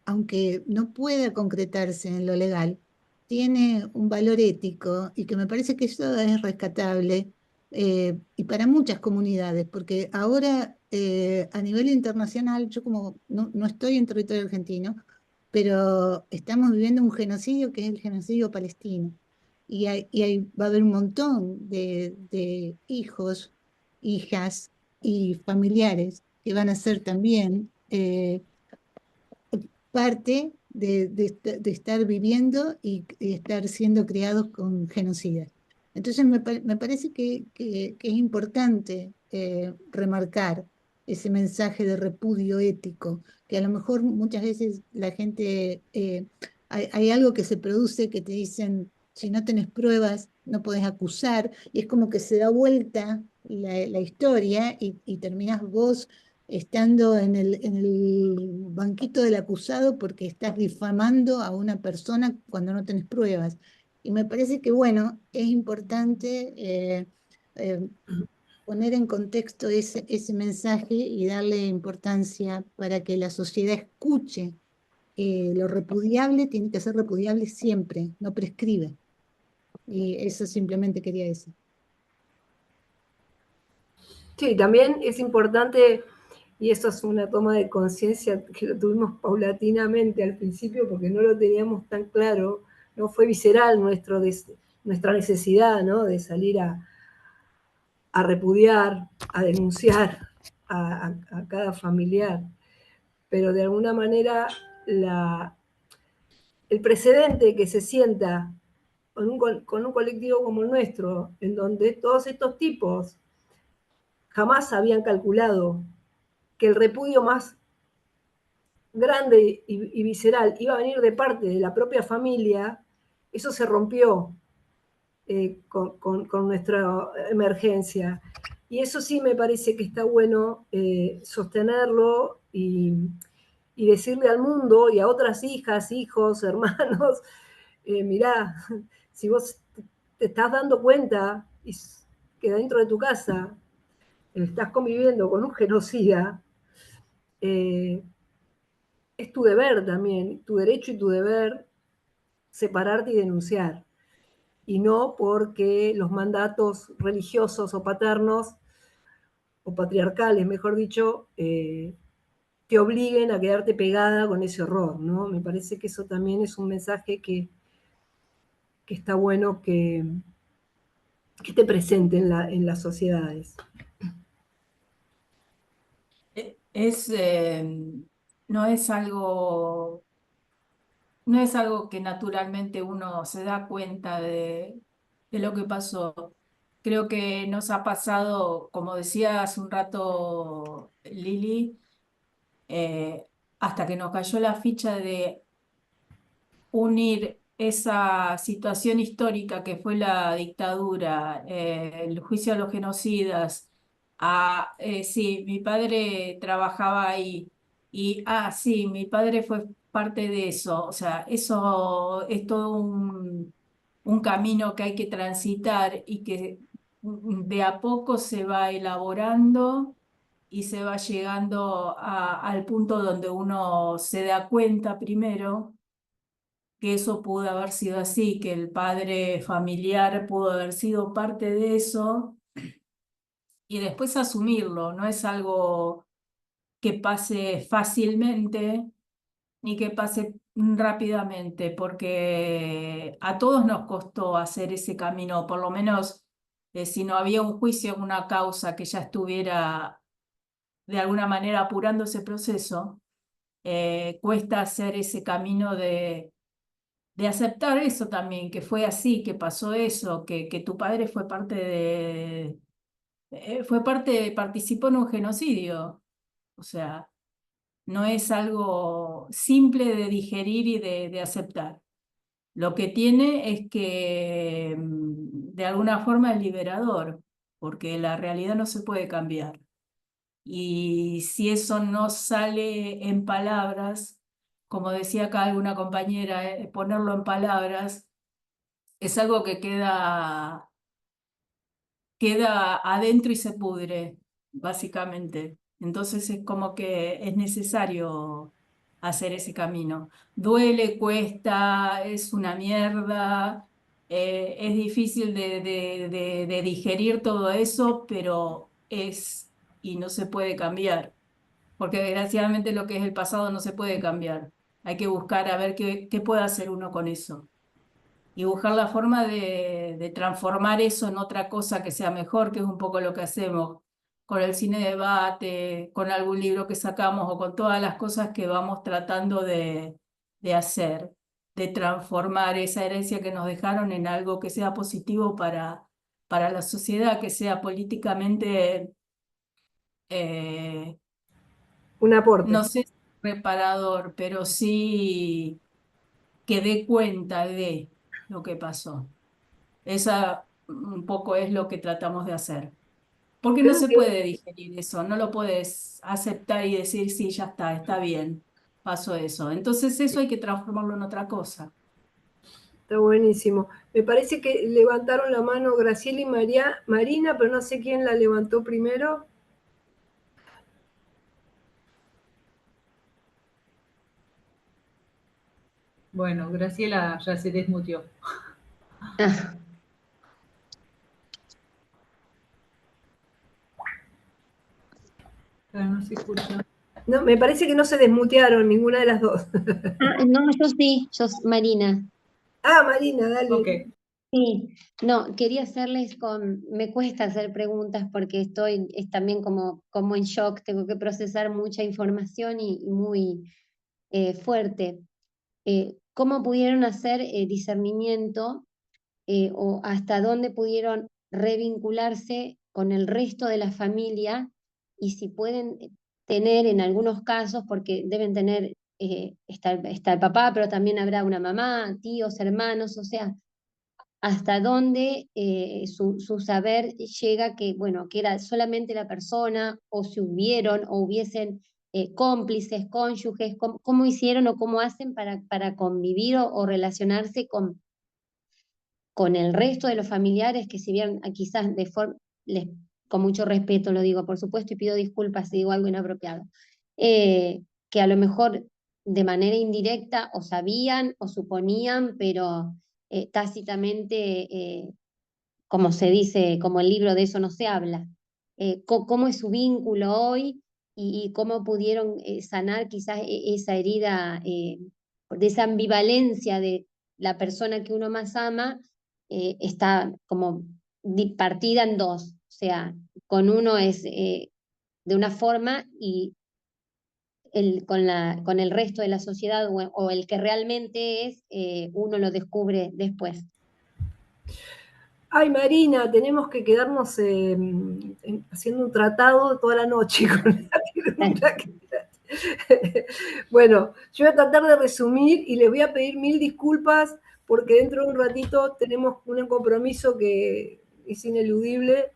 aunque no pueda concretarse en lo legal, tiene un valor ético y que me parece que eso es rescatable y para muchas comunidades, porque ahora a nivel internacional, yo como no estoy en territorio argentino, pero estamos viviendo un genocidio que es el genocidio palestino. Y va a haber un montón de hijos, hijas y familiares que van a ser también parte de estar viviendo y estar siendo criados con genocidas. Entonces me parece que es importante remarcar ese mensaje de repudio ético, que a lo mejor muchas veces la gente, hay algo que se produce que te dicen, si no tenés pruebas, no podés acusar, y es como que se da vuelta la historia y terminás vos estando en el banquito del acusado porque estás difamando a una persona cuando no tenés pruebas. Y me parece que, bueno, es importante eh, poner en contexto ese mensaje y darle importancia para que la sociedad escuche. Lo repudiable tiene que ser repudiable siempre, no prescribe. Y eso simplemente quería decir. Sí, también es importante, y eso es una toma de conciencia que lo tuvimos paulatinamente al principio porque no lo teníamos tan claro, no fue visceral nuestra necesidad, ¿no?, de salir a repudiar, a denunciar a cada familiar, pero de alguna manera el precedente que se sienta con un colectivo como el nuestro, en donde todos estos tipos jamás habían calculado que el repudio más grande y visceral iba a venir de parte de la propia familia, eso se rompió con nuestra emergencia. Y eso sí me parece que está bueno sostenerlo y decirle al mundo y a otras hijas, hijos, hermanos, mirá, si vos te estás dando cuenta que dentro de tu casa estás conviviendo con un genocida, es tu deber también, tu derecho y tu deber, separarte y denunciar. Y no porque los mandatos religiosos o paternos, o patriarcales, mejor dicho, te obliguen a quedarte pegada con ese horror, ¿no? Me parece que eso también es un mensaje que está bueno que esté presente en las sociedades. Es, no es algo, no es algo que naturalmente uno se da cuenta de lo que pasó. Creo que nos ha pasado, como decía hace un rato Lili, hasta que nos cayó la ficha de unir esa situación histórica que fue la dictadura, el juicio a los genocidas, sí, mi padre trabajaba ahí y, sí, mi padre fue parte de eso, o sea, eso es todo un camino que hay que transitar y que de a poco se va elaborando y se va llegando al punto donde uno se da cuenta primero que eso pudo haber sido así, que el padre familiar pudo haber sido parte de eso y después asumirlo. No es algo que pase fácilmente ni que pase rápidamente, porque a todos nos costó hacer ese camino, por lo menos si no había un juicio, una causa que ya estuviera de alguna manera apurando ese proceso, cuesta hacer ese camino de aceptar eso también, que fue así, que pasó eso, que tu padre fue participó en un genocidio. O sea, no es algo simple de digerir y de aceptar. Lo que tiene es que de alguna forma es liberador, porque la realidad no se puede cambiar. Y si eso no sale en palabras, como decía acá alguna compañera, ponerlo en palabras es algo que queda adentro y se pudre, básicamente. Entonces es como que es necesario hacer ese camino. Duele, cuesta, es una mierda, es difícil de digerir todo eso, pero es y no se puede cambiar, porque desgraciadamente lo que es el pasado no se puede cambiar. Hay que buscar a ver qué puede hacer uno con eso y buscar la forma de transformar eso en otra cosa que sea mejor, que es un poco lo que hacemos con el cine debate, con algún libro que sacamos o con todas las cosas que vamos tratando de de hacer, de transformar esa herencia que nos dejaron en algo que sea positivo para la sociedad, que sea políticamente, Un aporte. no sé si reparador, pero sí que dé cuenta de lo que pasó. Esa un poco es lo que tratamos de hacer. Porque no Creo se que puede digerir eso, no lo puedes aceptar y decir, sí, ya está bien, pasó eso. Entonces eso hay que transformarlo en otra cosa. está buenísimo. Me parece que levantaron la mano Graciela y Marina, pero no sé quién la levantó primero. Bueno, Graciela ya se desmutió. Pero no se escucha. No, me parece que no se desmutearon ninguna de las dos. No, yo sí, Marina. Ah, Marina, dale. Ok. Sí, no, quería hacerles me cuesta hacer preguntas porque es también como en shock, tengo que procesar mucha información y muy fuerte. ¿Cómo pudieron hacer discernimiento o hasta dónde pudieron revincularse con el resto de la familia y si pueden tener en algunos casos, porque deben tener, está el papá, pero también habrá una mamá, tíos, hermanos, o sea, hasta dónde su saber llega que, bueno, que era solamente la persona, o si hubieron o hubiesen cómplices, cónyuges, cómo hicieron o cómo hacen para convivir o relacionarse con el resto de los familiares que si bien quizás con mucho respeto lo digo, por supuesto, y pido disculpas si digo algo inapropiado, que a lo mejor de manera indirecta o sabían o suponían, pero tácitamente, como se dice, como el libro de eso no se habla. ¿Cómo es su vínculo hoy y cómo pudieron sanar quizás esa herida de esa ambivalencia de la persona que uno más ama? Está como partida en dos, o sea, con uno es de una forma y con el resto de la sociedad o el que realmente es, uno lo descubre después. Ay, Marina, tenemos que quedarnos haciendo un tratado toda la noche con la pregunta que... Bueno, yo voy a tratar de resumir y les voy a pedir 1000 disculpas porque dentro de un ratito tenemos un compromiso que es ineludible,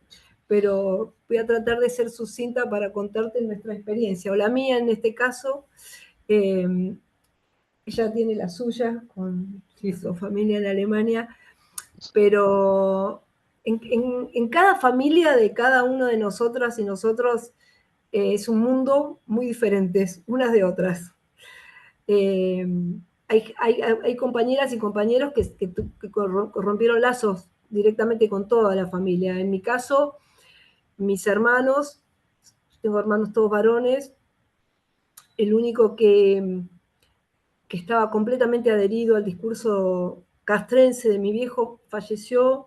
pero voy a tratar de ser sucinta para contarte nuestra experiencia, o la mía en este caso. Ella tiene la suya con su familia en Alemania, pero en cada familia de cada uno de nosotras y nosotros es un mundo muy diferente, unas de otras. Hay compañeras y compañeros que rompieron lazos directamente con toda la familia. En mi caso, mis hermanos, tengo hermanos todos varones, el único que estaba completamente adherido al discurso castrense de mi viejo falleció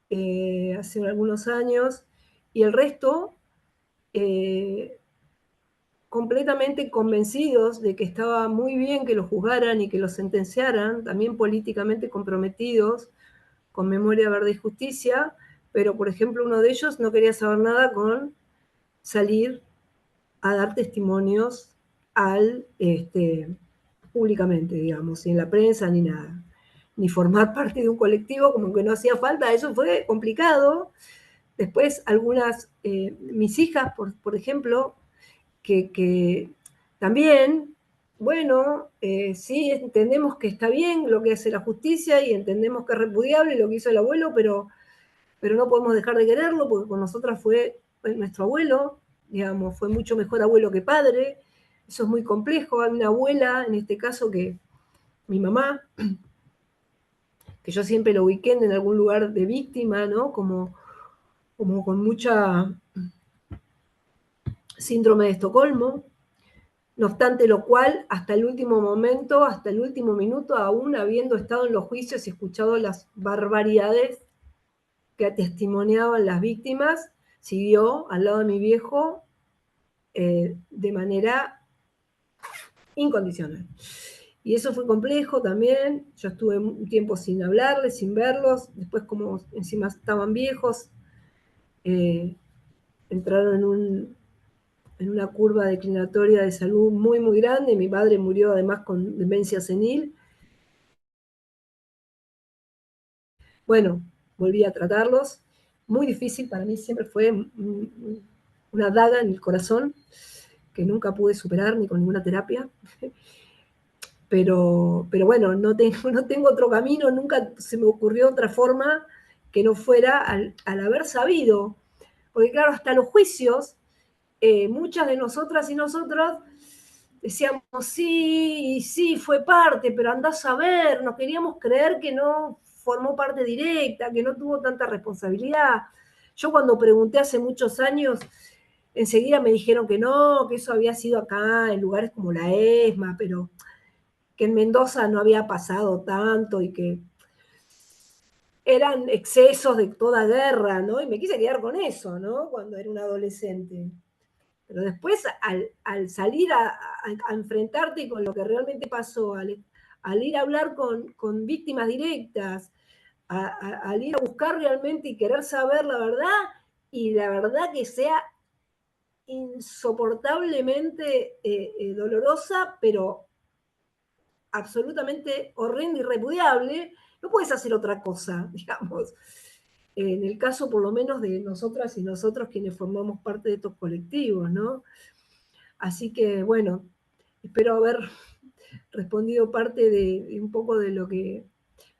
hace algunos años, y el resto completamente convencidos de que estaba muy bien que lo juzgaran y que lo sentenciaran, también políticamente comprometidos con Memoria Verde y Justicia, pero por ejemplo uno de ellos no quería saber nada con salir a dar testimonios públicamente, digamos, ni en la prensa ni nada, ni formar parte de un colectivo, como que no hacía falta, eso fue complicado. Después mis hijas, por ejemplo, que también, bueno, sí entendemos que está bien lo que hace la justicia y entendemos que es repudiable lo que hizo el abuelo, pero no podemos dejar de quererlo porque con nosotras fue nuestro abuelo, digamos, fue mucho mejor abuelo que padre, eso es muy complejo. Hay una abuela, en este caso, que mi mamá, que yo siempre lo ubiqué en algún lugar de víctima, ¿no? Como con mucha síndrome de Estocolmo, no obstante lo cual, hasta el último momento, hasta el último minuto, aún habiendo estado en los juicios y escuchado las barbaridades que testimoniaban las víctimas, siguió al lado de mi viejo de manera incondicional. Y eso fue complejo también. Yo estuve un tiempo sin hablarles, sin verlos. Después, como encima estaban viejos, entraron en una curva declinatoria de salud muy, muy grande. Mi padre murió además con demencia senil. Bueno, volví a tratarlos. Muy difícil para mí, siempre fue una daga en el corazón que nunca pude superar ni con ninguna terapia. Pero bueno, no tengo otro camino, nunca se me ocurrió otra forma que no fuera al haber sabido. Porque claro, hasta los juicios, muchas de nosotras y nosotros decíamos, sí, sí, fue parte, pero andás a ver, nos queríamos creer que no formó parte directa, que no tuvo tanta responsabilidad. Yo cuando pregunté hace muchos años, enseguida me dijeron que no, que eso había sido acá, en lugares como la ESMA, pero que en Mendoza no había pasado tanto y que eran excesos de toda guerra, ¿no? Y me quise quedar con eso, ¿no? Cuando era un adolescente. Pero después, al salir a enfrentarte con lo que realmente pasó, al ir a hablar con víctimas directas, al ir a buscar realmente y querer saber la verdad, y la verdad que sea insoportablemente dolorosa, pero absolutamente horrenda y repudiable, no puedes hacer otra cosa, digamos. En el caso, por lo menos, de nosotras y nosotros quienes formamos parte de estos colectivos, ¿no? Así que, bueno, espero haber respondido parte de un poco de lo que...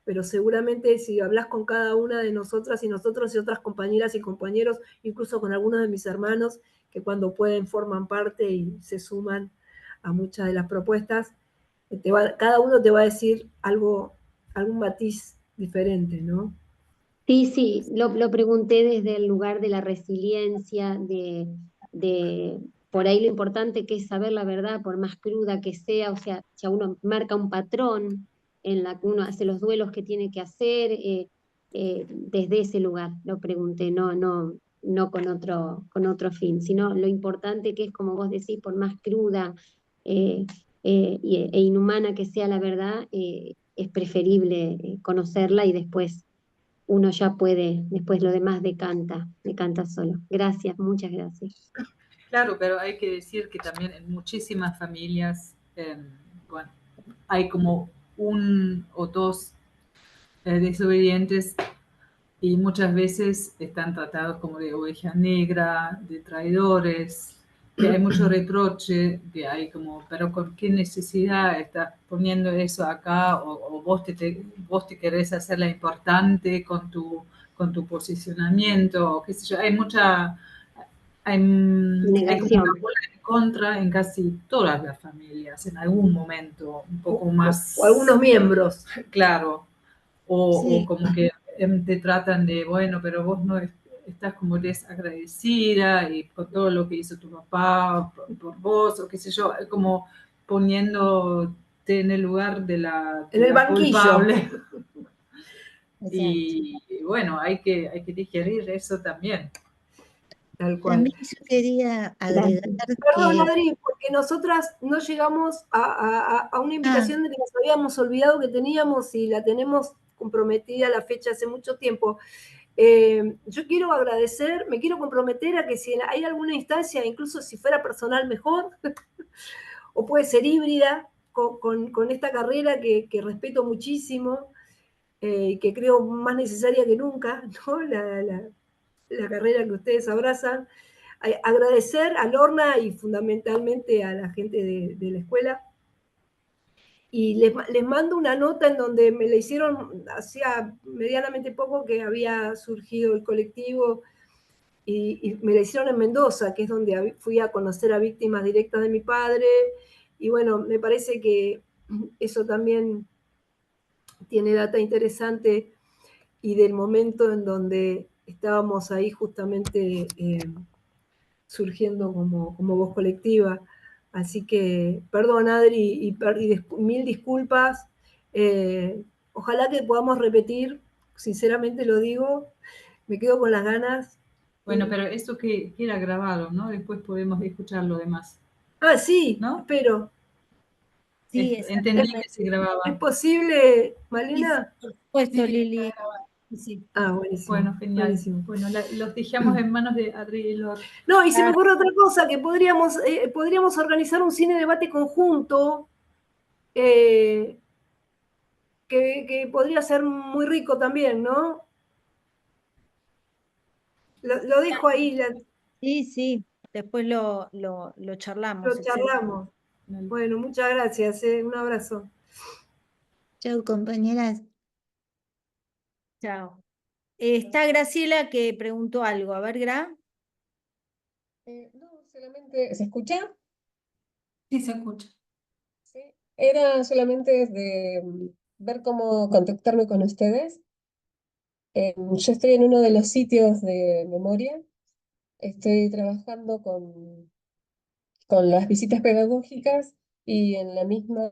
Pero seguramente si hablas con cada una de nosotras y nosotros y otras compañeras y compañeros, incluso con algunos de mis hermanos, que cuando pueden forman parte y se suman a muchas de las propuestas, cada uno te va a decir algo, algún matiz diferente, ¿no? Sí, sí, lo pregunté desde el lugar de la resiliencia, por ahí lo importante que es saber la verdad, por más cruda que sea, o sea, ya uno marca un patrón en la que uno hace los duelos que tiene que hacer, desde ese lugar lo pregunté, no con otro fin, sino lo importante que es, como vos decís, por más cruda e inhumana que sea la verdad, es preferible conocerla y después uno ya puede, después lo demás decanta solo. Gracias, muchas gracias. Claro, pero hay que decir que también en muchísimas familias, bueno, hay como un o dos desobedientes y muchas veces están tratados como de oveja negra, de traidores, que hay mucho reproche, que hay como, pero ¿con qué necesidad estás poniendo eso acá? O vos te querés hacer la importante con tu posicionamiento, o qué sé yo, hay mucha... Hay como una bola en contra en casi todas las familias, en algún momento, un poco más... O algunos miembros. Claro, o, Sí. o como que te tratan de, bueno, pero vos no estás como desagradecida y con todo lo que hizo tu papá por vos, o qué sé yo, como poniéndote en el lugar de la banquillo. culpable. Exacto. Y bueno, hay que digerir eso también. Tal cual. También yo quería agregar Perdón, que... Adri, porque nosotras no llegamos a una invitación de que nos habíamos olvidado que teníamos y la tenemos comprometida a la fecha hace mucho tiempo. Yo quiero agradecer, me quiero comprometer a que si hay alguna instancia, incluso si fuera personal mejor, o puede ser híbrida, con esta carrera que respeto muchísimo, que creo más necesaria que nunca, ¿no? La carrera que ustedes abrazan. Agradecer a Lorna y fundamentalmente a la gente de la escuela. Y les mando una nota en donde me la hicieron, hacía medianamente poco que había surgido el colectivo, y me la hicieron en Mendoza, que es donde fui a conocer a víctimas directas de mi padre. Y bueno, me parece que eso también tiene data interesante y del momento en donde estábamos ahí justamente surgiendo como voz colectiva. Así que, perdón, Adri, y mil disculpas. Ojalá que podamos repetir, sinceramente lo digo, me quedo con las ganas. Bueno, pero esto que queda grabado, ¿no? Después podemos escuchar lo demás. Ah, sí, ¿no? espero. Sí, entendí que exactamente. se grababa. ¿Es posible, Sí, Malena? por supuesto, Sí, Lili. está grabado. Sí. Ah, buenísimo. Bueno, genial. Buenísimo. Bueno, los dejamos en manos de Adri y Lor. No, y se me Ah, ocurre otra cosa, que podríamos organizar un cine debate conjunto, que podría ser muy rico también, ¿no? Lo dejo ahí, sí, sí. Después lo charlamos, lo excelente. charlamos. Bueno, muchas gracias, un abrazo. Chau, compañeras. Chao. Está Graciela que preguntó algo. A ver, Gra. No, solamente, ¿se escucha? Sí, se escucha. Sí. Era solamente de ver cómo contactarme con ustedes. Yo estoy en uno de los sitios de memoria. Estoy trabajando con las visitas pedagógicas y en la misma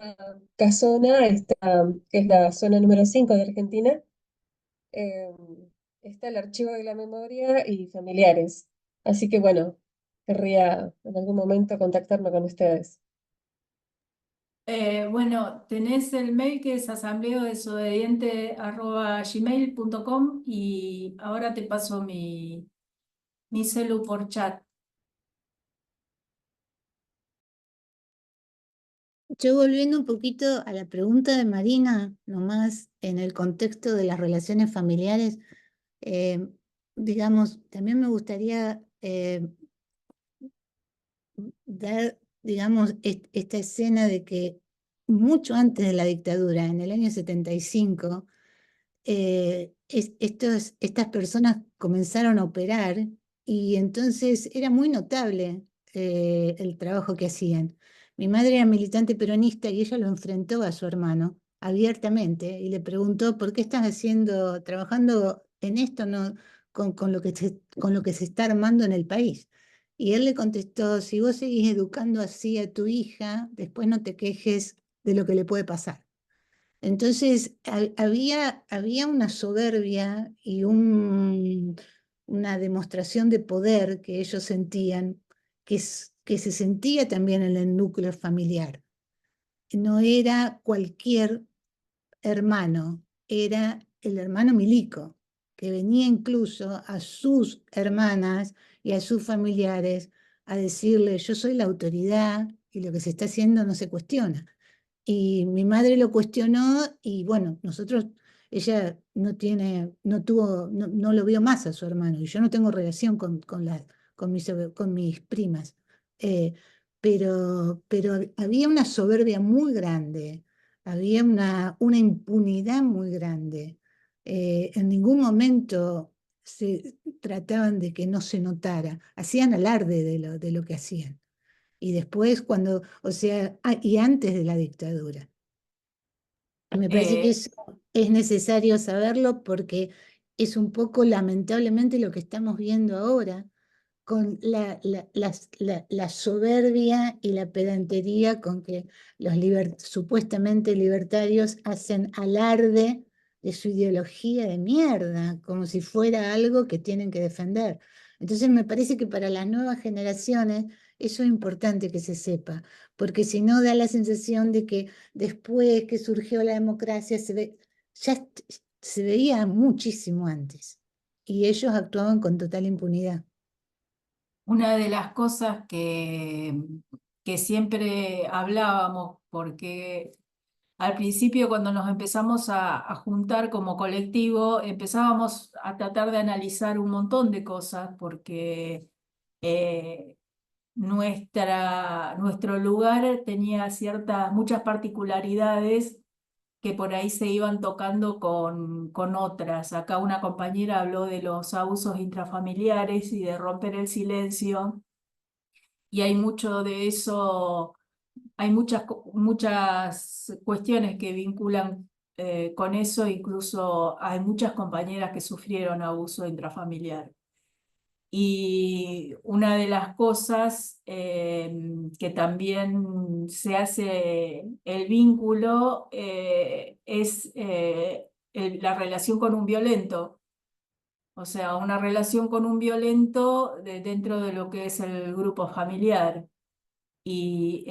casona está, que es la zona número 5 de Argentina, eh, está el archivo de la memoria y familiares. Así que bueno, querría en algún momento contactarme con ustedes. Bueno, tenés el mail que es asambleadesobediente@gmail.com y ahora te paso mi celu por chat. Yo volviendo un poquito a la pregunta de Marina, nomás en el contexto de las relaciones familiares, eh, digamos, también me gustaría dar, digamos, esta escena de que mucho antes de la dictadura, en el año 75, estas personas comenzaron a operar y entonces era muy notable el trabajo que hacían. Mi madre era militante peronista y ella lo enfrentó a su hermano abiertamente y le preguntó por qué estás haciendo, trabajando en esto, no, con lo que se está armando en el país. Y él le contestó, si vos seguís educando así a tu hija, después no te quejes de lo que le puede pasar. Entonces había una soberbia y una demostración de poder que ellos sentían, que se sentía también en el núcleo familiar. No era cualquier hermano, era el hermano Milico, que venía incluso a sus hermanas y a sus familiares a decirle, yo soy la autoridad y lo que se está haciendo no se cuestiona. Y mi madre lo cuestionó y bueno, ella no lo vio más a su hermano y yo no tengo relación con mis primas. Eh, pero había una soberbia muy grande, había una impunidad muy grande. En ningún momento se trataban de que no se notara, hacían alarde de lo que hacían. Y después o sea, y antes de la dictadura. Me parece que Eh, eso es necesario saberlo porque es un poco lamentablemente lo que estamos viendo ahora con la soberbia y la pedantería con que los supuestamente libertarios hacen alarde de su ideología de mierda, como si fuera algo que tienen que defender. Entonces me parece que para las nuevas generaciones eso es importante que se sepa, porque si no da la sensación de que después que surgió la democracia se veía muchísimo antes y ellos actuaban con total impunidad. una de las cosas que siempre hablábamos, porque al principio cuando nos empezamos a juntar como colectivo, empezábamos a tratar de analizar un montón de cosas, porque eh, nuestro lugar tenía muchas particularidades que por ahí se iban tocando con otras. Acá una compañera habló de los abusos intrafamiliares y de romper el silencio, y hay mucho de eso, hay muchas cuestiones que vinculan con eso, incluso hay muchas compañeras que sufrieron abuso intrafamiliar. Y una de las cosas que también se hace el vínculo es la relación con un violento. O sea, una relación con un violento dentro de lo que es el grupo familiar. Y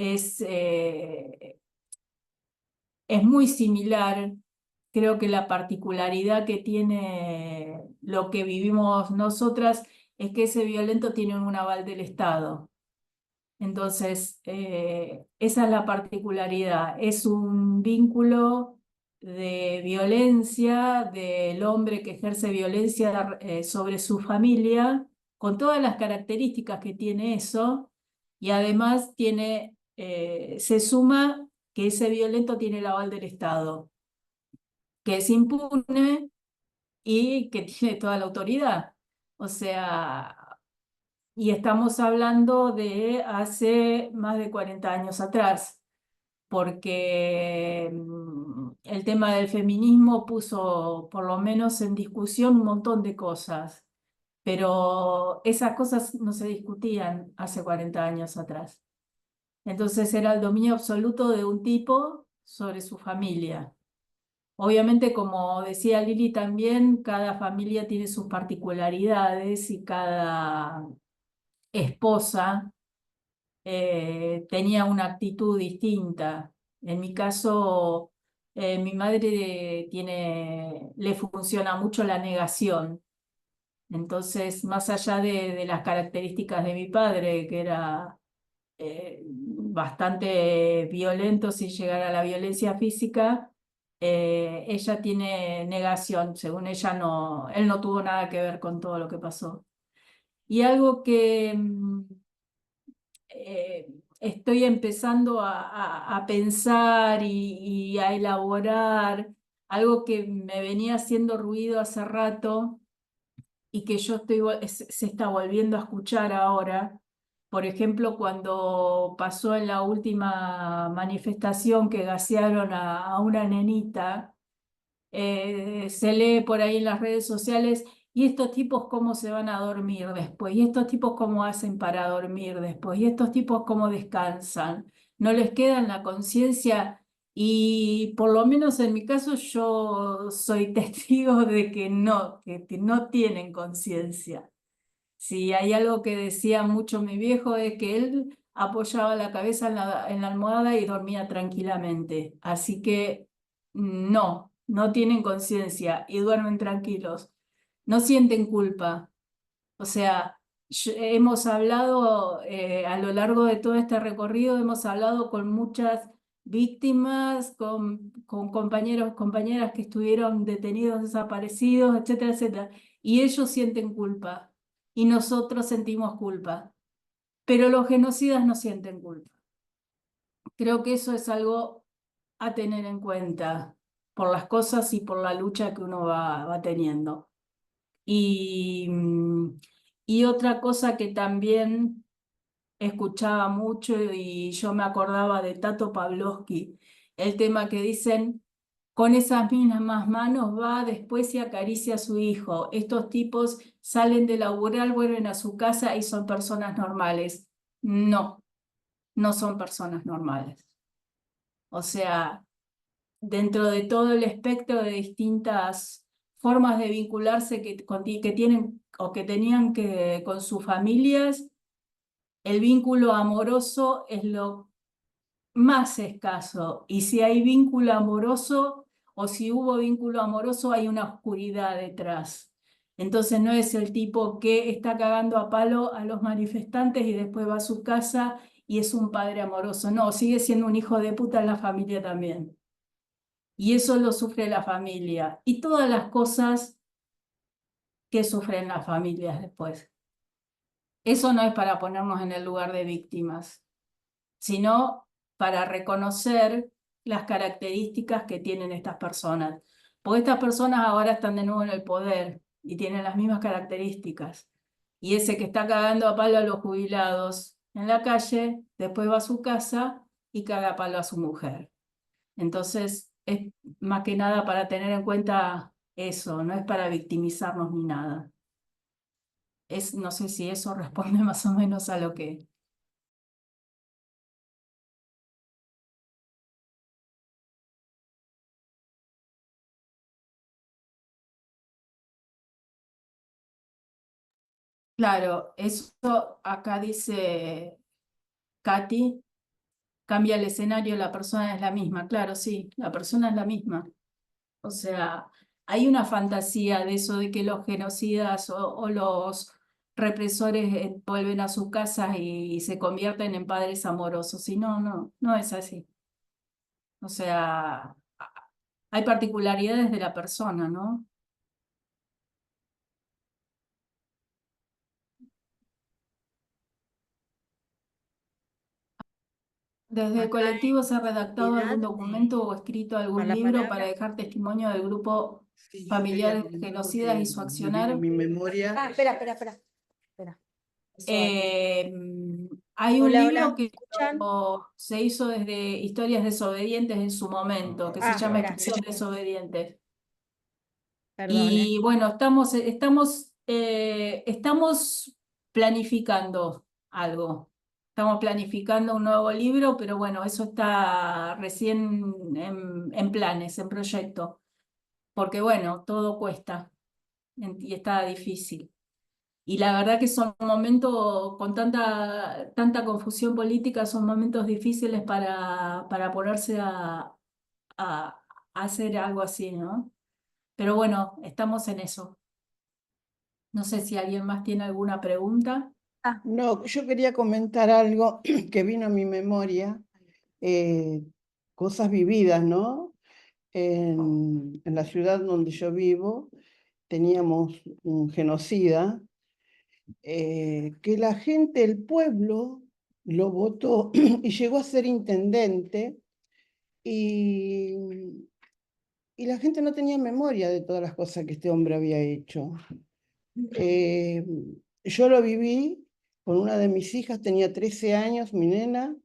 es muy similar. Creo que la particularidad que tiene lo que vivimos nosotras es que ese violento tiene un aval del Estado. Entonces, esa es la particularidad. Es un vínculo de violencia del hombre que ejerce violencia sobre su familia, con todas las características que tiene eso, y además se suma que ese violento tiene el aval del Estado, que es impune y que tiene toda la autoridad. O sea, y estamos hablando de hace más de 40 años atrás, porque el tema del feminismo puso por lo menos en discusión un montón de cosas, pero esas cosas no se discutían hace 40 años atrás. Entonces era el dominio absoluto de un tipo sobre su familia. Obviamente, como decía Lili también, cada familia tiene sus particularidades y cada esposa tenía una actitud distinta. En mi caso, mi madre le funciona mucho la negación. Entonces, más allá de las características de mi padre, que era bastante violento sin llegar a la violencia física, ella tiene negación. Según ella, él no tuvo nada que ver con todo lo que pasó. Y algo que eh, estoy empezando a pensar y a elaborar, algo que me venía haciendo ruido hace rato y que se está volviendo a escuchar ahora. Por ejemplo, cuando pasó en la última manifestación que gasearon a una nenita, se lee por ahí en las redes sociales, ¿y estos tipos cómo se van a dormir después? ¿Y estos tipos cómo hacen para dormir después? ¿Y estos tipos cómo descansan? ¿No les queda en la conciencia? Y por lo menos en mi caso yo soy testigo de que no tienen conciencia. Si hay algo que decía mucho mi viejo es que él apoyaba la cabeza en la almohada y dormía tranquilamente. Así que no tienen conciencia y duermen tranquilos. No sienten culpa. O sea, hemos hablado a lo largo de todo este recorrido, hemos hablado con muchas víctimas, con compañeros, compañeras que estuvieron detenidos, desaparecidos, etcétera, etcétera. Y ellos sienten culpa y nosotros sentimos culpa, pero los genocidas no sienten culpa. Creo que eso es algo a tener en cuenta por las cosas y por la lucha que uno va teniendo. Y otra cosa que también escuchaba mucho y yo me acordaba de Tato Pavlovsky, el tema que dicen, con esas mismas manos va después y acaricia a su hijo. Estos tipos salen de laburar, vuelven a su casa y son personas normales. No son personas normales. O sea, dentro de todo el espectro de distintas formas de vincularse que tienen o que tenían con sus familias, el vínculo amoroso es lo más escaso. Y si hay vínculo amoroso o si hubo vínculo amoroso, hay una oscuridad detrás. Entonces no es el tipo que está cagando a palo a los manifestantes y después va a su casa y es un padre amoroso. No, sigue siendo un hijo de puta en la familia también. Y eso lo sufre la familia. Y todas las cosas que sufren las familias después. Eso no es para ponernos en el lugar de víctimas, sino para reconocer las características que tienen estas personas. Porque estas personas ahora están de nuevo en el poder y tienen las mismas características. Y ese que está cagando a palo a los jubilados en la calle, después va a su casa y caga a palo a su mujer. Entonces, es más que nada para tener en cuenta eso, no es para victimizarnos ni nada. No sé si eso responde más o menos a lo que... Claro, eso acá dice Katy, cambia el escenario, la persona es la misma. Claro, sí, la persona es la misma. O sea, hay una fantasía de eso de que los genocidas o los represores vuelven a sus casas y se convierten en padres amorosos. Y no es así. O sea, hay particularidades de la persona, ¿no? Desde el colectivo se ha redactado algún documento o escrito algún la libro palabra. para dejar testimonio del grupo Sí, yo familiares quería de comentar genocidas porque y su me accionar. vino a mi memoria. Espera. Eh, Hay un Hola, libro hola, ¿me que escuchan? se hizo desde Historias Desobedientes en su momento, que se llama Espera, Expresión Desobediente. perdón, ¿eh? Y bueno, estamos planificando algo. Estamos planificando un nuevo libro, pero bueno, eso está recién en planes, en proyecto. Porque bueno, todo cuesta y está difícil. Y la verdad que son momentos con tanta confusión política, son momentos difíciles para ponerse a hacer algo así, ¿no? Pero bueno, estamos en eso. No sé si alguien más tiene alguna pregunta. No, yo quería comentar algo que vino a mi memoria, cosas vividas, ¿no? En la ciudad donde yo vivo teníamos un genocida, que la gente, el pueblo, lo votó y llegó a ser intendente y, y la gente no tenía memoria de todas las cosas que este hombre había hecho. Eh, yo lo viví con una de mis hijas, tenía 13 años, mi nena,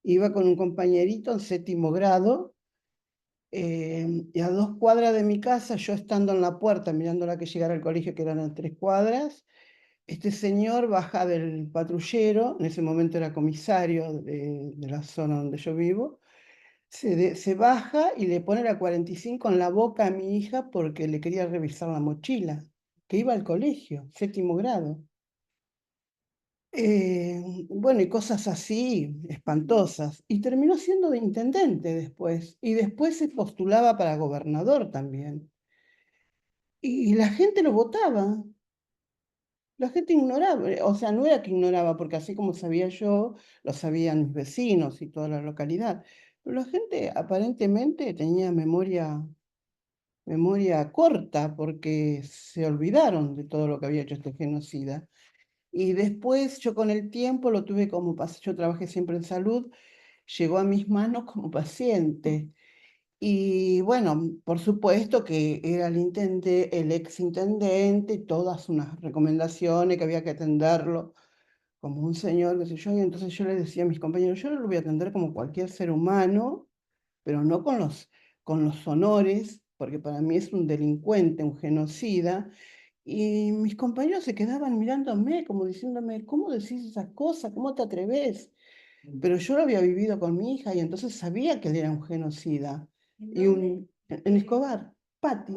iba con un compañerito en 7º grado, y a 2 cuadras de mi casa, yo estando en la puerta mirándola que llegara al colegio, que eran a 3 cuadras, este señor baja del patrullero, en ese momento era comisario de la zona donde yo vivo, se baja y le pone la 45 en la boca a mi hija porque le quería revisar la mochila, que iba al colegio, 7º grado. Bueno, y cosas así, espantosas. Y terminó siendo de intendente después. Y después se postulaba para gobernador también. Y la gente lo votaba. La gente ignoraba, o sea, no era que ignoraba, porque así como sabía yo, lo sabían mis vecinos y toda la localidad. Pero la gente aparentemente tenía memoria corta, porque se olvidaron de todo lo que había hecho este genocida. Y después yo con el tiempo lo tuve como paciente, yo trabajé siempre en salud, llegó a mis manos como paciente. Y bueno, por supuesto que era el ex intendente, todas unas recomendaciones que había que atenderlo como un señor, qué sé yo, y entonces yo le decía a mis compañeros, yo lo voy a atender como cualquier ser humano, pero no con los honores, porque para mí es un delincuente, un genocida, y mis compañeros se quedaban mirándome, como diciéndome, ¿cómo decís esas cosas? ¿Cómo te atreves? Pero yo lo había vivido con mi hija y entonces sabía que él era un genocida. En Escobar, Pati.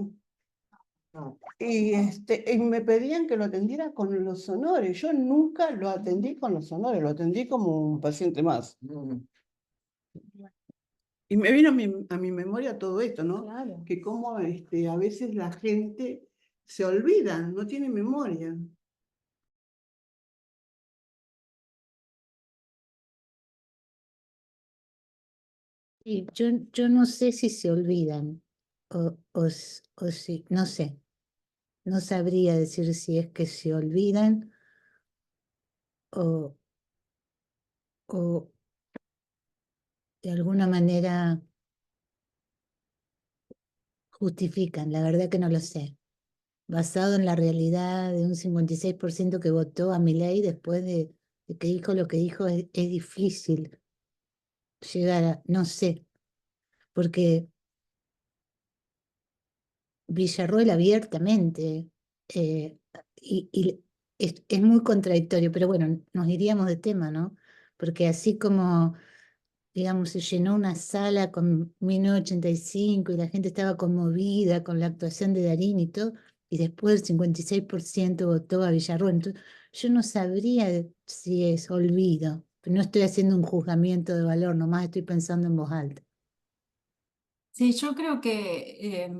Y me pedían que lo atendiera con los honores. Yo nunca lo atendí con los honores, lo atendí como un paciente más. Y me vino a mi memoria todo esto, ¿no? Claro. Que como a veces la gente se olvida, no tiene memoria. Sí, yo no sé si se olvidan o si, no sé, no sabría decir si es que se olvidan o, o de alguna manera justifican, la verdad que no lo sé. Basado en la realidad de un 56% que votó a Milei después de que dijo lo que dijo, es difícil llegar a, no sé, porque Villarroel abiertamente, eh, y es muy contradictorio, pero bueno, nos iríamos de tema, ¿no? Porque así como, digamos, se llenó una sala con 1985 y la gente estaba conmovida con la actuación de Darín y todo, y después el 56% votó a Villarroel. Entonces, yo no sabría si es olvido. no estoy haciendo un juzgamiento de valor, nomás estoy pensando en voz alta. Sí, yo creo que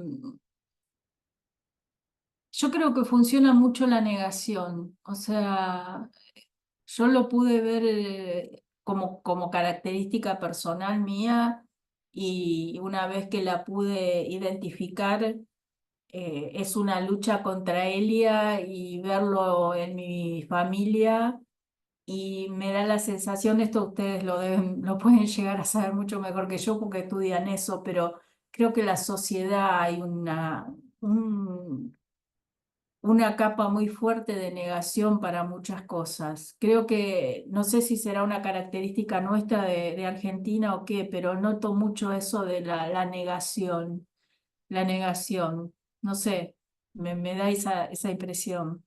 funciona mucho la negación. O sea, yo lo pude ver como característica personal mía y una vez que la pude identificar, es una lucha contra Elia y verlo en mi familia y me da la sensación, esto ustedes lo pueden llegar a saber mucho mejor que yo porque estudian eso, pero creo que la sociedad hay una capa muy fuerte de negación para muchas cosas. Creo que, no sé si será una característica nuestra de Argentina o qué, pero noto mucho eso de la negación, la negación. No sé, me da esa impresión.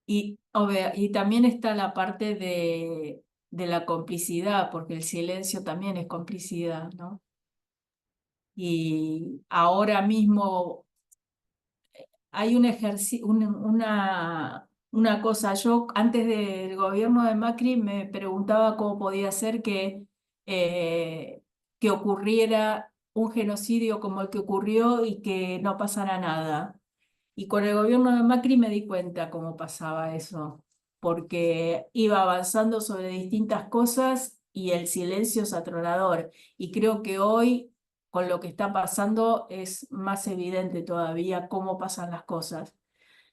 Y también está la parte de la complicidad, porque el silencio también es complicidad, ¿no? Y ahora mismo hay una cosa. Yo antes del gobierno de Macri me preguntaba cómo podía ser que ocurriera un genocidio como el que ocurrió y que no pasara nada. Y con el gobierno de Macri me di cuenta cómo pasaba eso, porque iba avanzando sobre distintas cosas y el silencio es atronador. Y creo que hoy, con lo que está pasando, es más evidente todavía cómo pasan las cosas.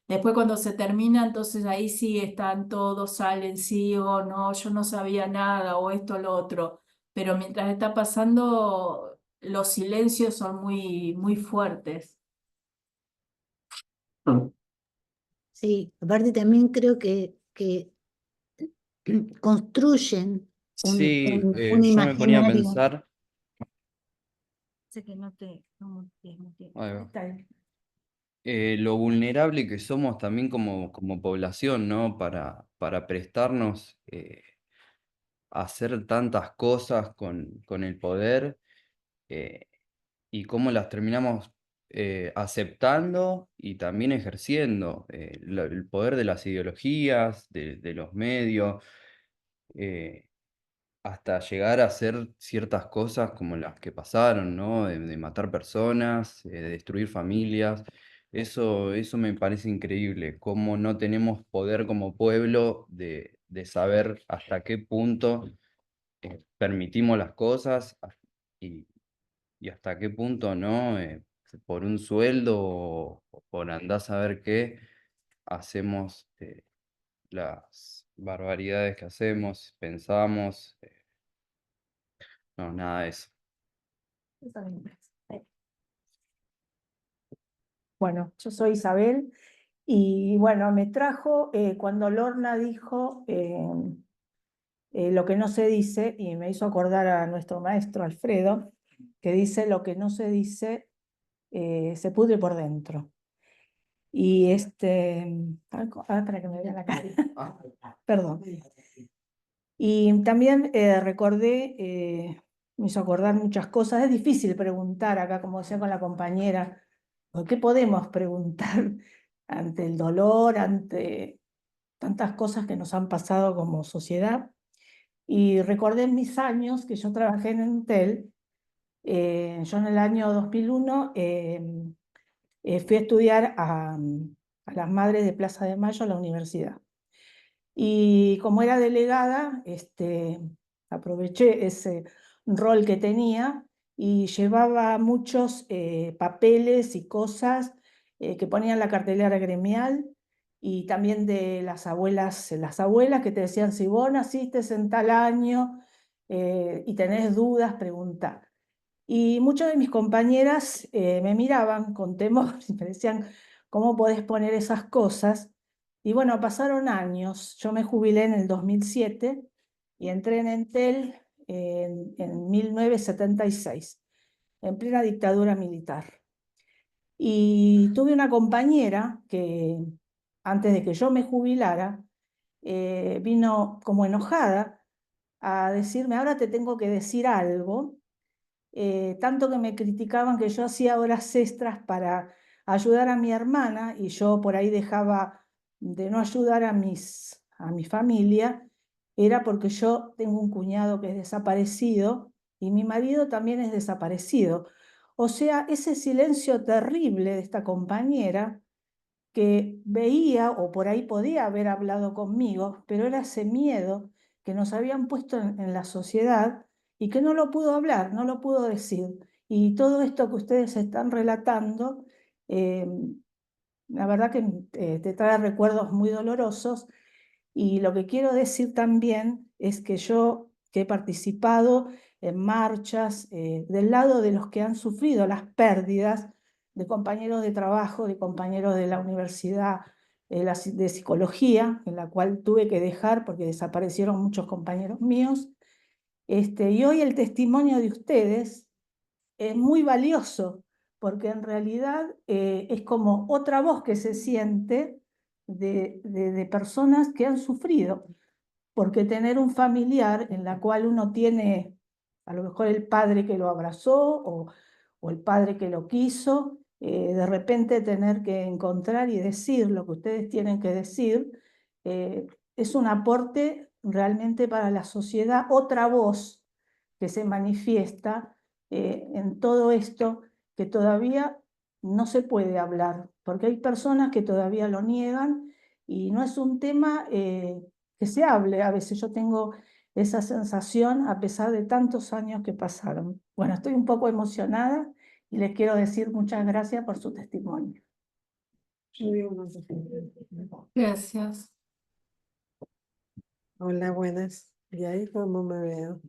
Después cuando se termina, entonces ahí sí están todos, salen sí o no, yo no sabía nada o esto o lo otro. Pero mientras está pasando, los silencios son muy, muy fuertes. Sí, aparte también creo que construyen Sí, un yo me ponía a imaginario. pensar, Sé que no mutees, mutees. ahí va, Está bien. lo vulnerable que somos también como población, ¿no? Para prestarnos a hacer tantas cosas con el poder eh, y cómo las terminamos aceptando y también ejerciendo. El poder de las ideologías, de los medios. eh, Hasta llegar a hacer ciertas cosas como las que pasaron, ¿no? De matar personas, de destruir familias. Eso me parece increíble, cómo no tenemos poder como pueblo de saber hasta qué punto permitimos las cosas y, y hasta qué punto no, por un sueldo o por andar a saber qué, hacemos las barbaridades que hacemos, pensamos. No, nada de eso. Bueno, yo soy Isabel y bueno, me trajo cuando Lorna dijo lo que no se dice y me hizo acordar a nuestro maestro Alfredo, que dice lo que no se dice se pudre por dentro. Y para que me vean la cara, perdón. Y también me hizo acordar muchas cosas. Es difícil preguntar acá, como decía con la compañera, ¿qué podemos preguntar ante el dolor, ante tantas cosas que nos han pasado como sociedad? Y recordé en mis años que yo trabajé en Entel. Yo en el año 2001 fui a estudiar a las Madres de Plaza de Mayo a la universidad. Y como era delegada, aproveché ese rol que tenía y llevaba muchos papeles y cosas que ponían la cartelera gremial y también de las abuelas que te decían, si vos naciste en tal año y tenés dudas, preguntá. Y muchas de mis compañeras me miraban con temor y me decían, ¿cómo podés poner esas cosas? Y bueno, pasaron años. Yo me jubilé en el 2007 y entré en Entel en 1976, en plena dictadura militar. Y tuve una compañera que antes de que yo me jubilara, vino como enojada a decirme, ahora te tengo que decir algo. Tanto que me criticaban que yo hacía horas extras para ayudar a mi hermana y yo por ahí dejaba de no ayudar a mi familia era porque yo tengo un cuñado que es desaparecido y mi marido también es desaparecido. O sea, ese silencio terrible de esta compañera que veía o por ahí podía haber hablado conmigo, pero era ese miedo que nos habían puesto en la sociedad y que no lo pudo hablar, no lo pudo decir. Y todo esto que ustedes están relatando, eh, la verdad que te trae recuerdos muy dolorosos. Y lo que quiero decir también es que yo que he participado en marchas del lado de los que han sufrido las pérdidas de compañeros de trabajo, de compañeros de la universidad de psicología, en la cual tuve que dejar porque desaparecieron muchos compañeros míos. Y hoy el testimonio de ustedes es muy valioso, porque en realidad es como otra voz que se siente de personas que han sufrido, porque tener un familiar en la cual uno tiene a lo mejor el padre que lo abrazó o el padre que lo quiso, de repente tener que encontrar y decir lo que ustedes tienen que decir, es un aporte realmente para la sociedad, otra voz que se manifiesta en todo esto que todavía no se puede hablar, porque hay personas que todavía lo niegan y no es un tema que se hable. A veces yo tengo esa sensación a pesar de tantos años que pasaron. Bueno, estoy un poco emocionada y les quiero decir muchas gracias por su testimonio. Gracias. Hola, buenas. ¿Y ahí cómo me veo?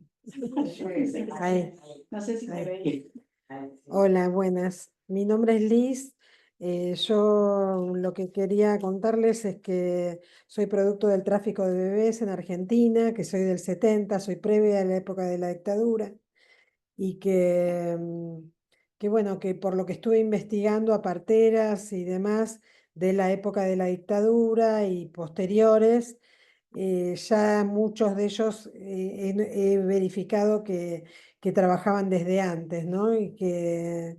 Ahí. No sé si me Ahí. veis. Hola, buenas. Mi nombre es Liz. Yo lo que quería contarles es que soy producto del tráfico de bebés en Argentina, que soy del 70, soy previa a la época de la dictadura y que bueno, que por lo que estuve investigando a parteras y demás de la época de la dictadura y posteriores, ya muchos de ellos he verificado que trabajaban desde antes, ¿no? Y que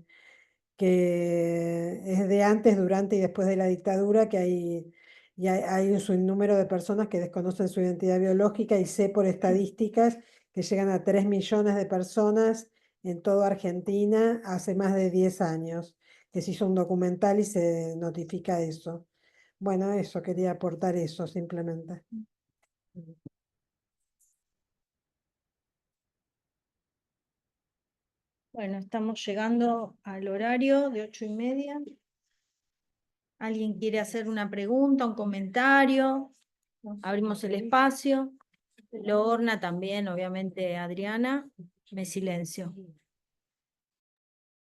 es de antes, durante y después de la dictadura, que hay un sinnúmero de personas que desconocen su identidad biológica y sé por estadísticas que llegan a 3 millones de personas en toda Argentina hace más de 10 años, que se hizo un documental y se notifica eso. Bueno, eso, quería aportar eso simplemente. Bueno, estamos llegando al horario de 8:30. ¿Alguien quiere hacer una pregunta, un comentario? Abrimos el espacio. Lorna también, obviamente Adriana. Me silencio.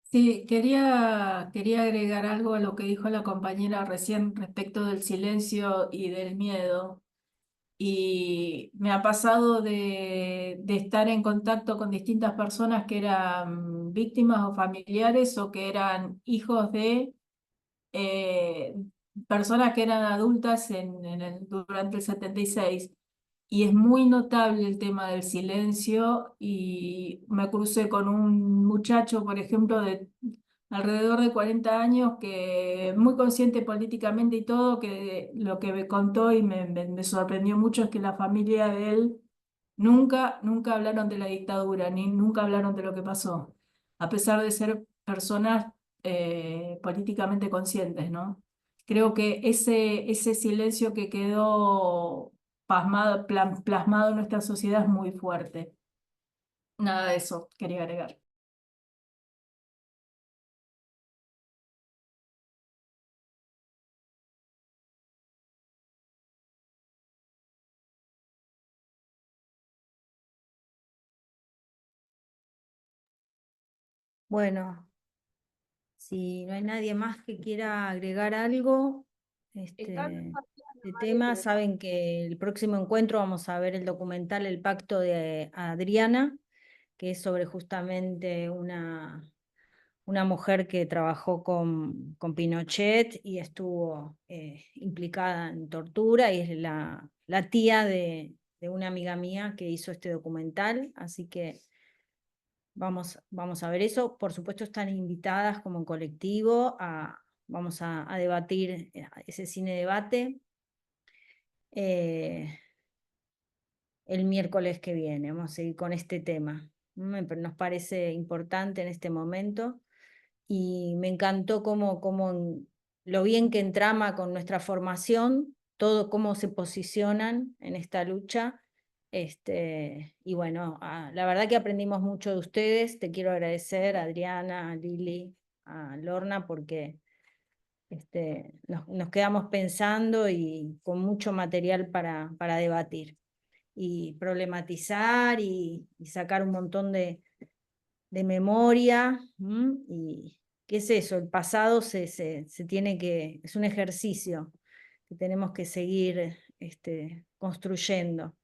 Sí, quería agregar algo a lo que dijo la compañera recién respecto del silencio y del miedo. Y me ha pasado de estar en contacto con distintas personas que eran víctimas o familiares o que eran hijos de eh, personas que eran adultas durante el 76. Y es muy notable el tema del silencio y me crucé con un muchacho, por ejemplo, de alrededor de 40 años, que muy consciente políticamente y todo, que lo que me contó y me sorprendió mucho es que la familia de él nunca hablaron de la dictadura, ni nunca hablaron de lo que pasó, a pesar de ser personas políticamente conscientes, ¿no? Creo que ese silencio que quedó plasmado en nuestra sociedad es muy fuerte. Nada de eso quería agregar. Bueno, si no hay nadie más que quiera agregar algo de tema, saben que el próximo encuentro vamos a ver el documental El Pacto de Adriana, que es sobre justamente una mujer que trabajó con Pinochet y estuvo implicada en tortura, y es la tía de una amiga mía que hizo este documental, así que vamos a ver eso. Por supuesto están invitadas como colectivo, vamos a debatir ese cine debate. el miércoles que viene. Vamos a seguir con este tema. Nos parece importante en este momento y me encantó lo bien que entrama con nuestra formación, todo cómo se posicionan en esta lucha. Y bueno, la verdad que aprendimos mucho de ustedes. Te quiero agradecer, Adriana, a Lili, a Lorna, porque nos quedamos pensando y con mucho material para debatir y problematizar y sacar un montón de memoria. Y ¿qué es eso? El pasado se tiene es un ejercicio que tenemos que seguir construyendo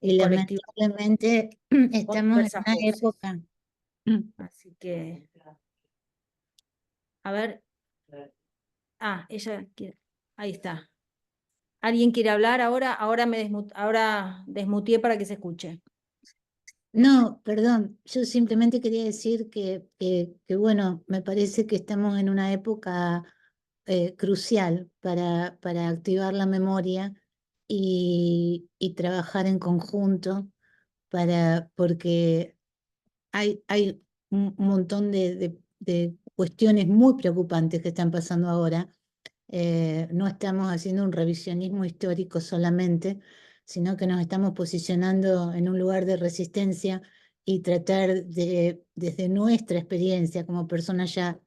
Y colectivamente lamentablemente con estamos en diversas una voces. época. Así que, a ver, ella quiere, ahí está. ¿Alguien quiere hablar ahora? Ahora desmuteé para que se escuche. No, perdón, yo simplemente quería decir que, bueno, me parece que estamos en una época crucial para activar la memoria y trabajar en conjunto porque hay un montón de cuestiones muy preocupantes que están pasando ahora. No estamos haciendo un revisionismo histórico solamente, sino que nos estamos posicionando en un lugar de resistencia y tratar desde nuestra experiencia como personas ya,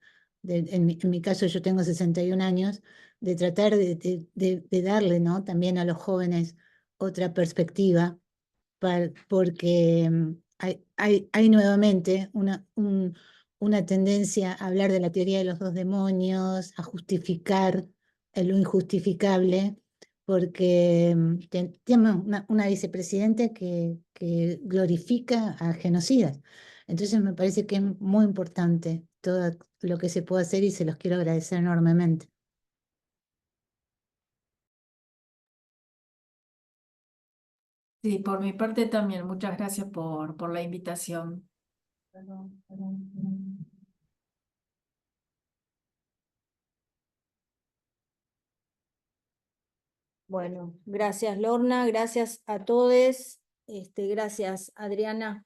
en mi caso yo tengo 61 años, de tratar de darle, ¿no?, también a los jóvenes otra perspectiva, porque hay nuevamente una tendencia a hablar de la teoría de los dos demonios, a justificar lo injustificable, porque tenemos una vicepresidenta que glorifica a genocidas. Entonces me parece que es muy importante todo lo que se puede hacer y se los quiero agradecer enormemente. Sí, por mi parte también, muchas gracias por la invitación. Bueno, gracias Lorna, gracias a todos, gracias Adriana.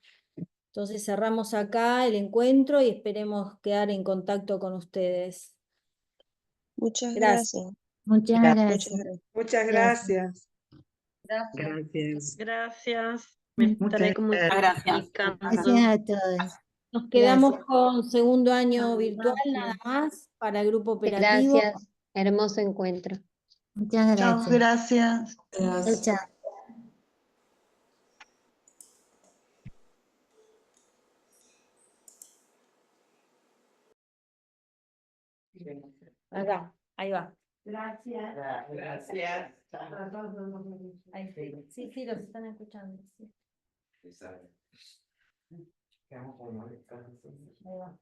Entonces cerramos acá el encuentro y esperemos quedar en contacto con ustedes. Muchas Gracias. gracias. Muchas gracias. Muchas Gracias. Gracias. Gracias. Me Muchas estaré gracias. comunicando. Gracias a todos. Nos quedamos Gracias. con segundo año virtual nada más para el grupo operativo. Gracias, hermoso encuentro. Muchas Chao, gracias. gracias. Chao, chao. Acá, ahí va. Gracias. Gracias. Ahí sí. Sí, los están escuchando. Sí. Ahí va.